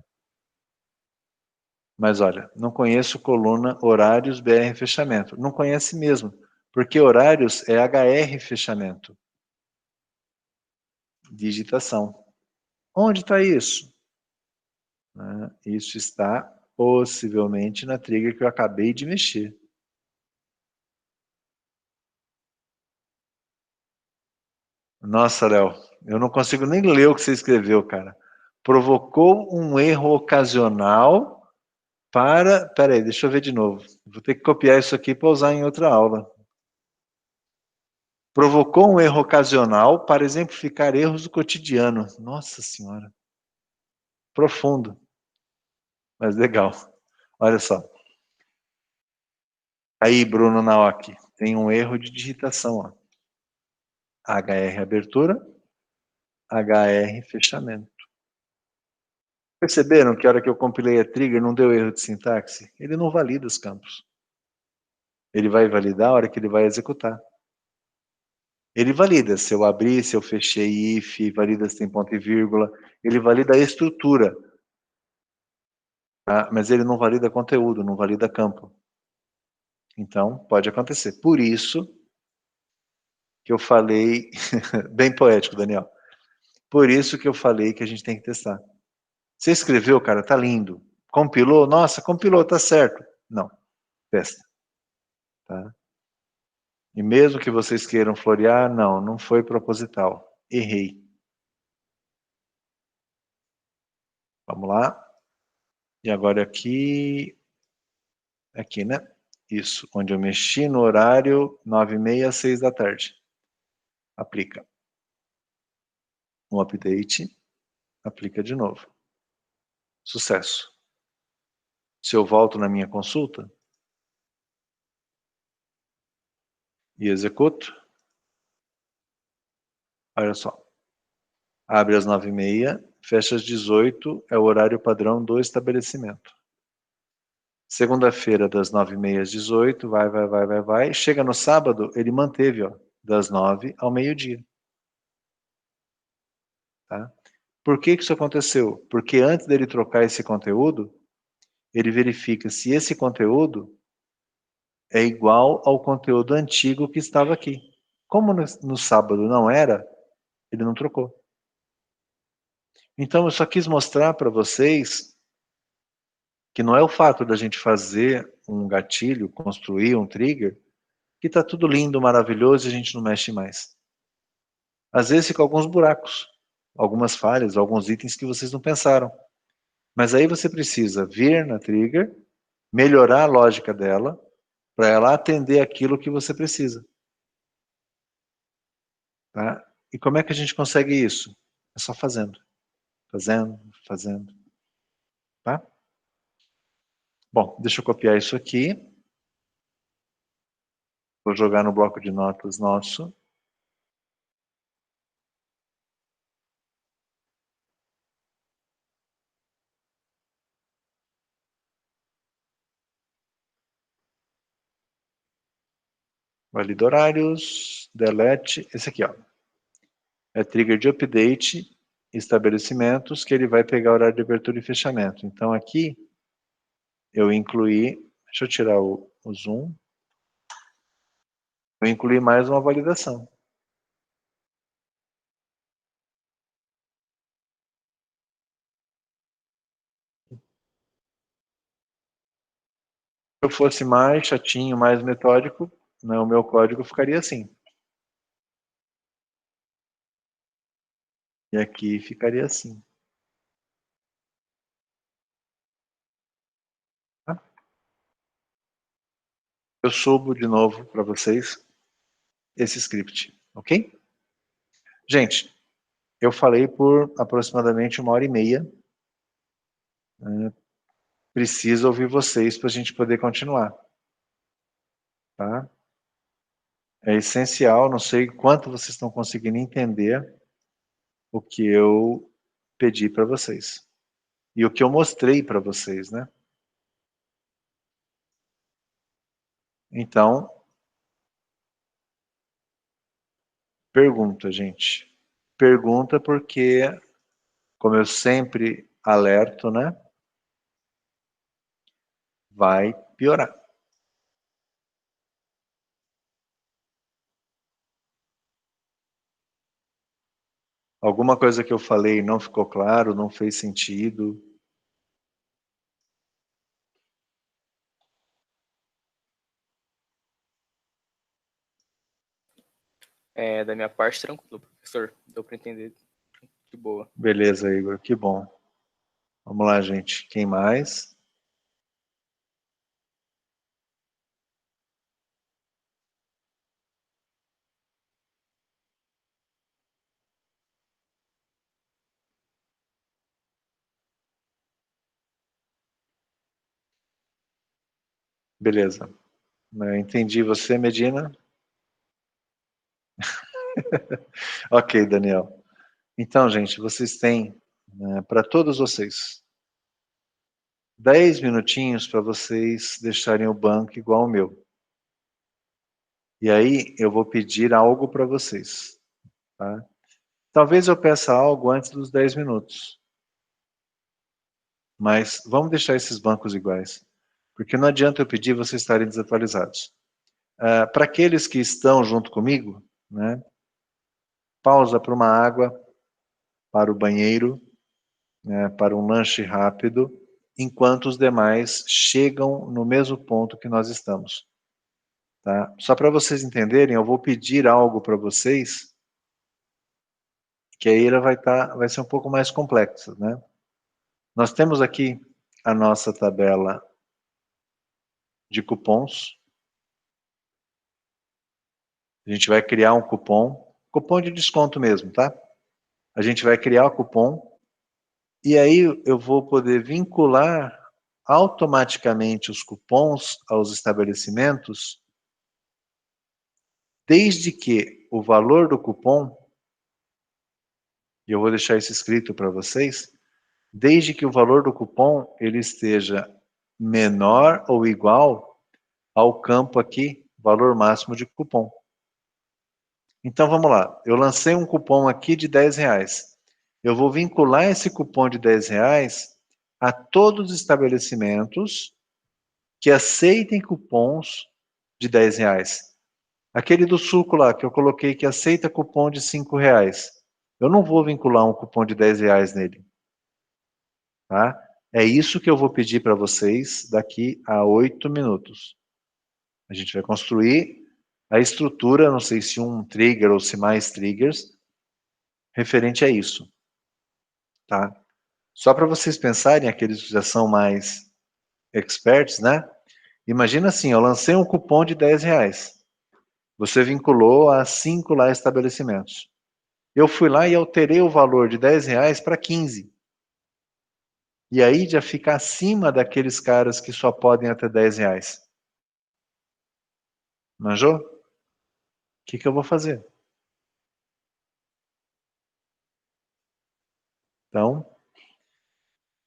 Mas olha, não conheço coluna horários BR fechamento. Não conhece mesmo. Porque horários é HR fechamento. Digitação. Onde está isso? Isso está possivelmente na trigger que eu acabei de mexer. Nossa, Léo, eu não consigo nem ler o que você escreveu, cara. Provocou um erro ocasional para... Peraí, deixa eu ver de novo. Vou ter que copiar isso aqui para usar em outra aula. Provocou um erro ocasional para exemplificar erros do cotidiano. Nossa Senhora. Profundo. Mas legal. Olha só. Aí, Bruno Naoki, tem um erro de digitação. Ó. HR abertura, HR fechamento. Perceberam que a hora que eu compilei a trigger não deu erro de sintaxe? Ele não valida os campos. Ele vai validar a hora que ele vai executar. Ele valida se eu abrir, se eu fechei if, valida se tem ponto e vírgula. Ele valida a estrutura. Tá? Mas ele não valida conteúdo, não valida campo. Então, pode acontecer. Por isso que eu falei... Bem poético, Daniel. Por isso que eu falei que a gente tem que testar. Você escreveu, cara, tá lindo. Compilou? Nossa, compilou, tá certo. Não, testa. Tá? E mesmo que vocês queiram florear, não foi proposital. Errei. Vamos lá. E agora aqui, né? Isso, onde eu mexi no horário 9h30 às 6 da tarde. Aplica. Um update. Aplica de novo. Sucesso. Se eu volto na minha consulta, e executo. Olha só. Abre às 9h30, fecha às 18h, é o horário padrão do estabelecimento. Segunda-feira, das 9h30 às 18h, vai. Chega no sábado, ele manteve, ó, das 9h ao meio-dia. Tá? Por que isso aconteceu? Porque antes dele trocar esse conteúdo, ele verifica se esse conteúdo é igual ao conteúdo antigo que estava aqui. Como no sábado não era, ele não trocou. Então eu só quis mostrar para vocês que não é o fato da gente fazer um gatilho, construir um trigger, que está tudo lindo, maravilhoso e a gente não mexe mais. Às vezes fica alguns buracos, algumas falhas, alguns itens que vocês não pensaram. Mas aí você precisa vir na trigger, melhorar a lógica dela, para ela atender aquilo que você precisa. Tá? E como é que a gente consegue isso? É só fazendo. Fazendo. Tá? Bom, deixa eu copiar isso aqui. Vou jogar no bloco de notas nosso. Valida horários, delete, esse aqui, ó. É trigger de update, estabelecimentos, que ele vai pegar o horário de abertura e fechamento. Então aqui, eu incluí, deixa eu tirar o zoom, eu incluí mais uma validação. Se eu fosse mais chatinho, mais metódico, né, o meu código ficaria assim. E aqui ficaria assim. Tá? Eu subo de novo para vocês esse script, ok? Gente, eu falei por aproximadamente 1h30. Preciso ouvir vocês para a gente poder continuar. Tá? É essencial, não sei quanto vocês estão conseguindo entender o que eu pedi para vocês. E o que eu mostrei para vocês, né? Então, pergunta, gente. Pergunta porque, como eu sempre alerto, né? Vai piorar. Alguma coisa que eu falei não ficou claro, não fez sentido? Da minha parte, tranquilo, professor. Deu para entender de boa. Beleza, Igor, que bom. Vamos lá, gente. Quem mais? Beleza. Entendi você, Medina. Ok, Daniel. Então, gente, vocês têm, para todos vocês, 10 minutinhos para vocês deixarem o banco igual ao meu. E aí eu vou pedir algo para vocês. Tá? Talvez eu peça algo antes dos 10 minutos. Mas vamos deixar esses bancos iguais. Porque não adianta eu pedir vocês estarem desatualizados. Para aqueles que estão junto comigo, né, pausa para uma água, para o banheiro, né, para um lanche rápido, enquanto os demais chegam no mesmo ponto que nós estamos. Tá? Só para vocês entenderem, eu vou pedir algo para vocês, que aí ela vai ser um pouco mais complexa, né? Nós temos aqui a nossa tabela de cupons. A gente vai criar um cupom de desconto mesmo, tá? A gente vai criar o cupom e aí eu vou poder vincular automaticamente os cupons aos estabelecimentos desde que o valor do cupom, e eu vou deixar isso escrito para vocês, desde que o valor do cupom ele esteja menor ou igual ao campo aqui, valor máximo de cupom. Então vamos lá, eu lancei um cupom aqui de R$10. Eu vou vincular esse cupom de R$10 a todos os estabelecimentos que aceitem cupons de R$10. Aquele do suco lá, que eu coloquei que aceita cupom de R$5. Eu não vou vincular um cupom de R$10 nele. Tá? É isso que eu vou pedir para vocês daqui a 8 minutos. A gente vai construir a estrutura, não sei se um trigger ou se mais triggers, referente a isso. Tá? Só para vocês pensarem, aqueles que já são mais experts, né? Imagina assim, eu lancei um cupom de R$10. Você vinculou a 5 lá estabelecimentos. Eu fui lá e alterei o valor de R$10 para 15. E aí já fica acima daqueles caras que só podem até R$10. Manjou? O que eu vou fazer? Então,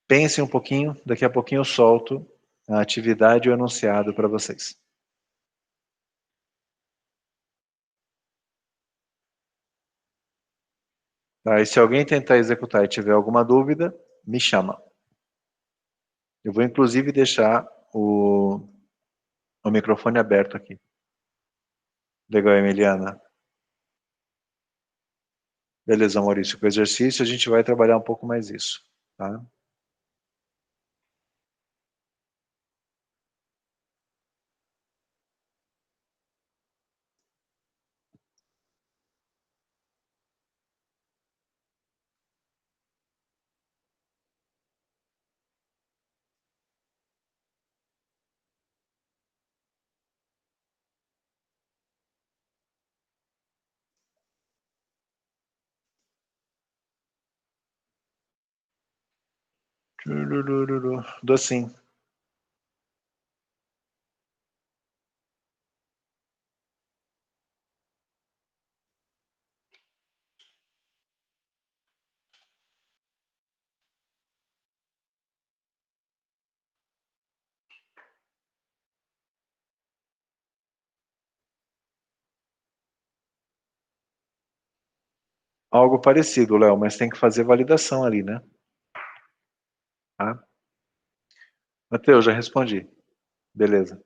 pensem um pouquinho, daqui a pouquinho eu solto a atividade e o enunciado para vocês. Tá, e se alguém tentar executar e tiver alguma dúvida, me chama. Eu vou inclusive deixar o microfone aberto aqui. Legal, Emiliana. Beleza, Maurício. Com o exercício a gente vai trabalhar um pouco mais isso. Tá? Dou sim. Algo parecido, Léo, mas tem que fazer validação ali, né? Tá? Mateus, já respondi. Beleza.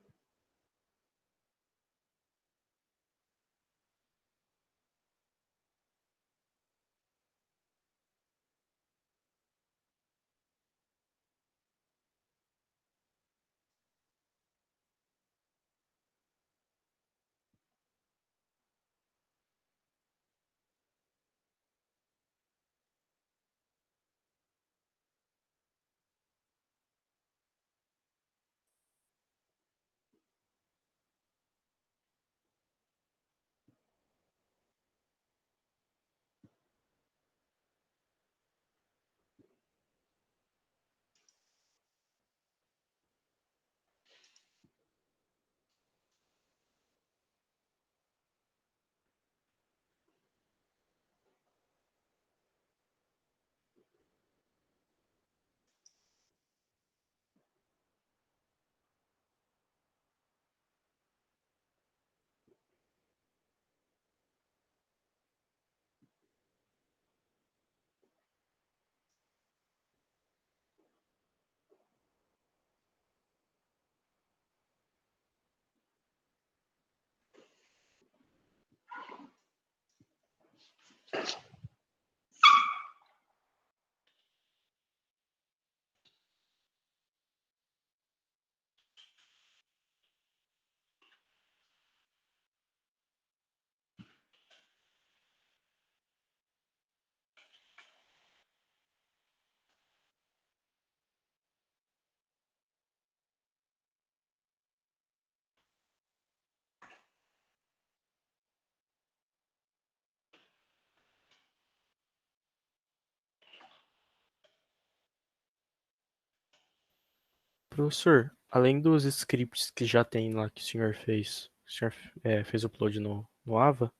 Professor, além dos scripts que já tem lá que o senhor fez, o senhor fez upload no Ava,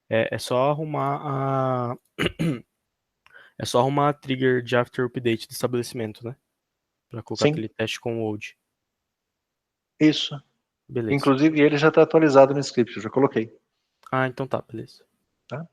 é só arrumar a é só arrumar a trigger de after update do estabelecimento, né? Pra colocar Sim. aquele teste com o old. Isso. Beleza. Inclusive ele já está atualizado no script, eu já coloquei. Ah, então tá, beleza. Tá?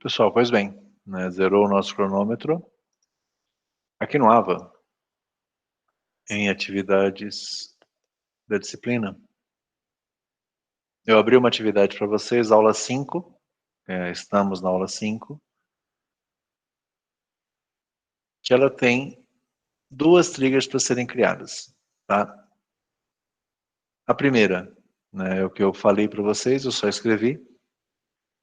Pessoal, pois bem, né, zerou o nosso cronômetro. Aqui no AVA, em atividades da disciplina, eu abri uma atividade para vocês, aula 5, estamos na aula 5, que ela tem 2 triggers para serem criadas, tá? A primeira, né, é o que eu falei para vocês, eu só escrevi.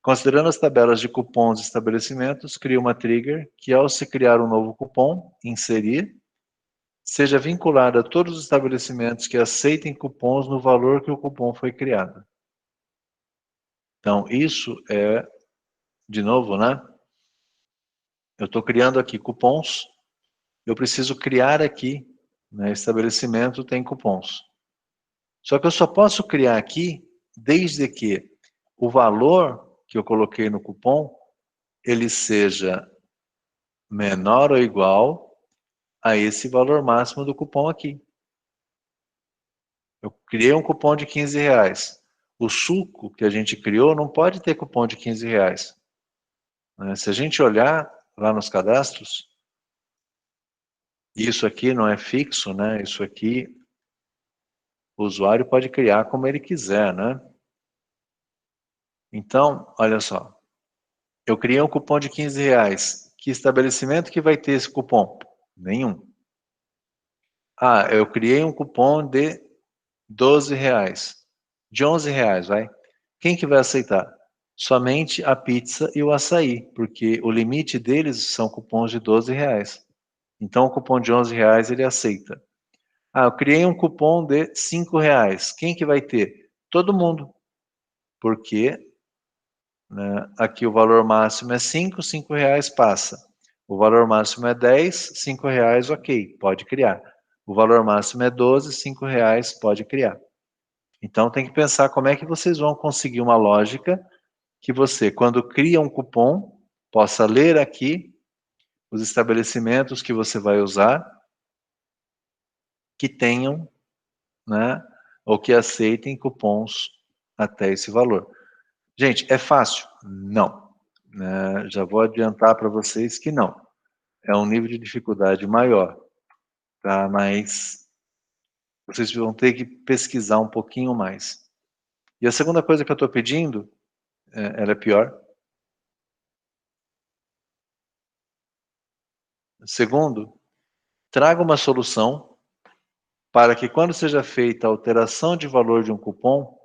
Considerando as tabelas de cupons de estabelecimentos, cria uma trigger que, ao se criar um novo cupom, inserir, seja vinculada a todos os estabelecimentos que aceitem cupons no valor que o cupom foi criado. Então, isso é, de novo, né? eu estou criando aqui cupons, eu preciso criar aqui, né, estabelecimento tem cupons. Só que eu só posso criar aqui desde que o valor que eu coloquei no cupom, ele seja menor ou igual a esse valor máximo do cupom aqui. Eu criei um cupom de R$15. O suco que a gente criou não pode ter cupom de R$15. Se a gente olhar lá nos cadastros, isso aqui não é fixo, né? Isso aqui o usuário pode criar como ele quiser, né? Então, olha só. Eu criei um cupom de R$15. Que estabelecimento que vai ter esse cupom? Nenhum. Ah, eu criei um cupom de R$12. De R$11, vai. Quem que vai aceitar? Somente a pizza e o açaí, porque o limite deles são cupons de R$12. Então o cupom de R$11 ele aceita. Ah, eu criei um cupom de R$5. Quem que vai ter? Todo mundo. Porque, né, aqui o valor máximo é 5, R$5 passa. O valor máximo é 10, R$5, ok, pode criar. O valor máximo é 12, R$5, pode criar. Então tem que pensar como é que vocês vão conseguir uma lógica que você, quando cria um cupom, possa ler aqui os estabelecimentos que você vai usar, que tenham, né, ou que aceitem cupons até esse valor. Gente, é fácil? Não. Já vou adiantar para vocês que não. É um nível de dificuldade maior, tá? Mas vocês vão ter que pesquisar um pouquinho mais. E a segunda coisa que eu estou pedindo, ela é pior. Segundo, traga uma solução para que quando seja feita a alteração de valor de um cupom,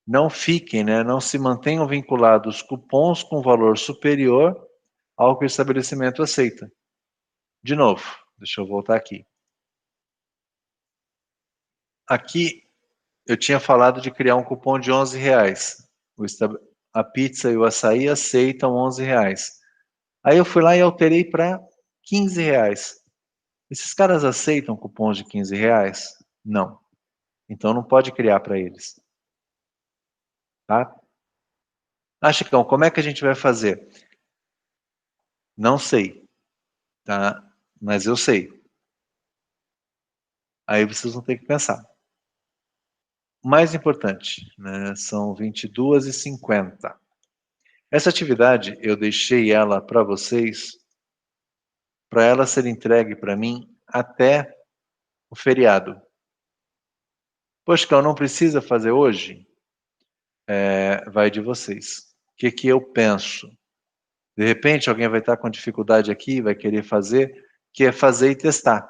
não fiquem, né, não se mantenham vinculados cupons com valor superior ao que o estabelecimento aceita. De novo, deixa eu voltar aqui. Aqui eu tinha falado de criar um cupom de R$11. A pizza e o açaí aceitam R$11. Aí eu fui lá e alterei para R$15. Esses caras aceitam cupons de R$15? Não. Então não pode criar para eles. Tá? Ah, Chicão, como é que a gente vai fazer? Não sei. Tá? Mas eu sei. Aí vocês vão ter que pensar. O mais importante, né, são 22h50. Essa atividade eu deixei ela para vocês, para ela ser entregue para mim até o feriado. Poxa, que eu não precisa fazer hoje? Vai de vocês. O que eu penso? De repente alguém vai estar com dificuldade aqui, vai querer fazer, que é fazer e testar.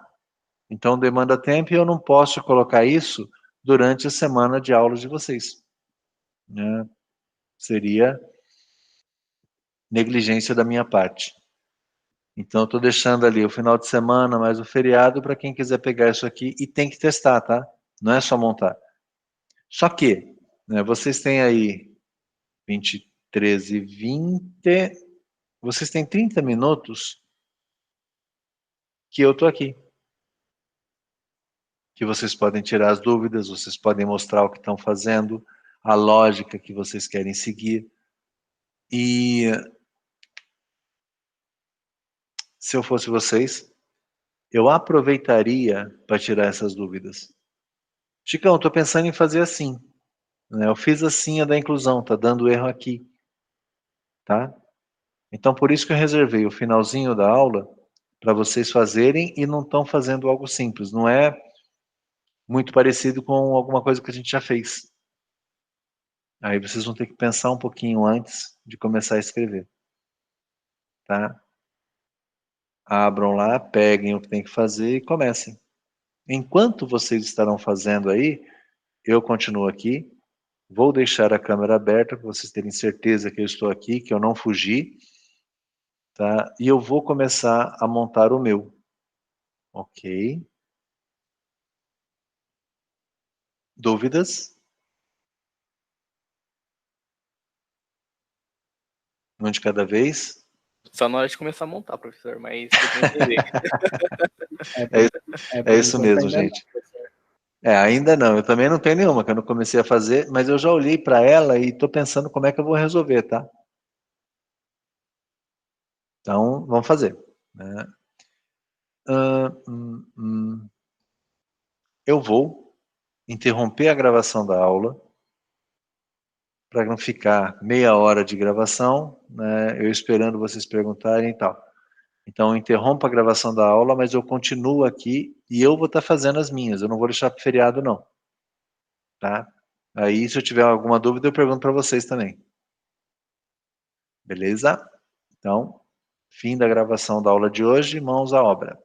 Então demanda tempo e eu não posso colocar isso durante a semana de aulas de vocês. Né? Seria negligência da minha parte. Então, eu estou deixando ali o final de semana, mais o feriado, para quem quiser pegar isso aqui e tem que testar, tá? Não é só montar. Só que, né, vocês têm aí 23 e 20, vocês têm 30 minutos que eu estou aqui. Que vocês podem tirar as dúvidas, vocês podem mostrar o que estão fazendo, a lógica que vocês querem seguir. E se eu fosse vocês, eu aproveitaria para tirar essas dúvidas. Chicão, estou pensando em fazer assim. Né? Eu fiz assim a da inclusão, tá dando erro aqui. Tá? Então, por isso que eu reservei o finalzinho da aula para vocês fazerem e não estão fazendo algo simples. Não é muito parecido com alguma coisa que a gente já fez. Aí vocês vão ter que pensar um pouquinho antes de começar a escrever. Tá? Abram lá, peguem o que tem que fazer e comecem. Enquanto vocês estarão fazendo aí, eu continuo aqui. Vou deixar a câmera aberta para vocês terem certeza que eu estou aqui, que eu não fugi. Tá? E eu vou começar a montar o meu. Ok. Dúvidas? Um de cada vez? Só na hora de começar a montar, professor, mas você tem que entender. É isso mesmo, gente. Ainda não, eu também não tenho nenhuma, que eu não comecei a fazer, mas eu já olhei para ela e estou pensando como é que eu vou resolver, tá? Então, vamos fazer. Né? Eu vou interromper a gravação da aula, para não ficar meia hora de gravação, né, eu esperando vocês perguntarem e tal. Então, eu interrompo a gravação da aula, mas eu continuo aqui e eu vou estar fazendo as minhas, eu não vou deixar para feriado, não. Tá? Aí, se eu tiver alguma dúvida, eu pergunto para vocês também. Beleza? Então, fim da gravação da aula de hoje, mãos à obra.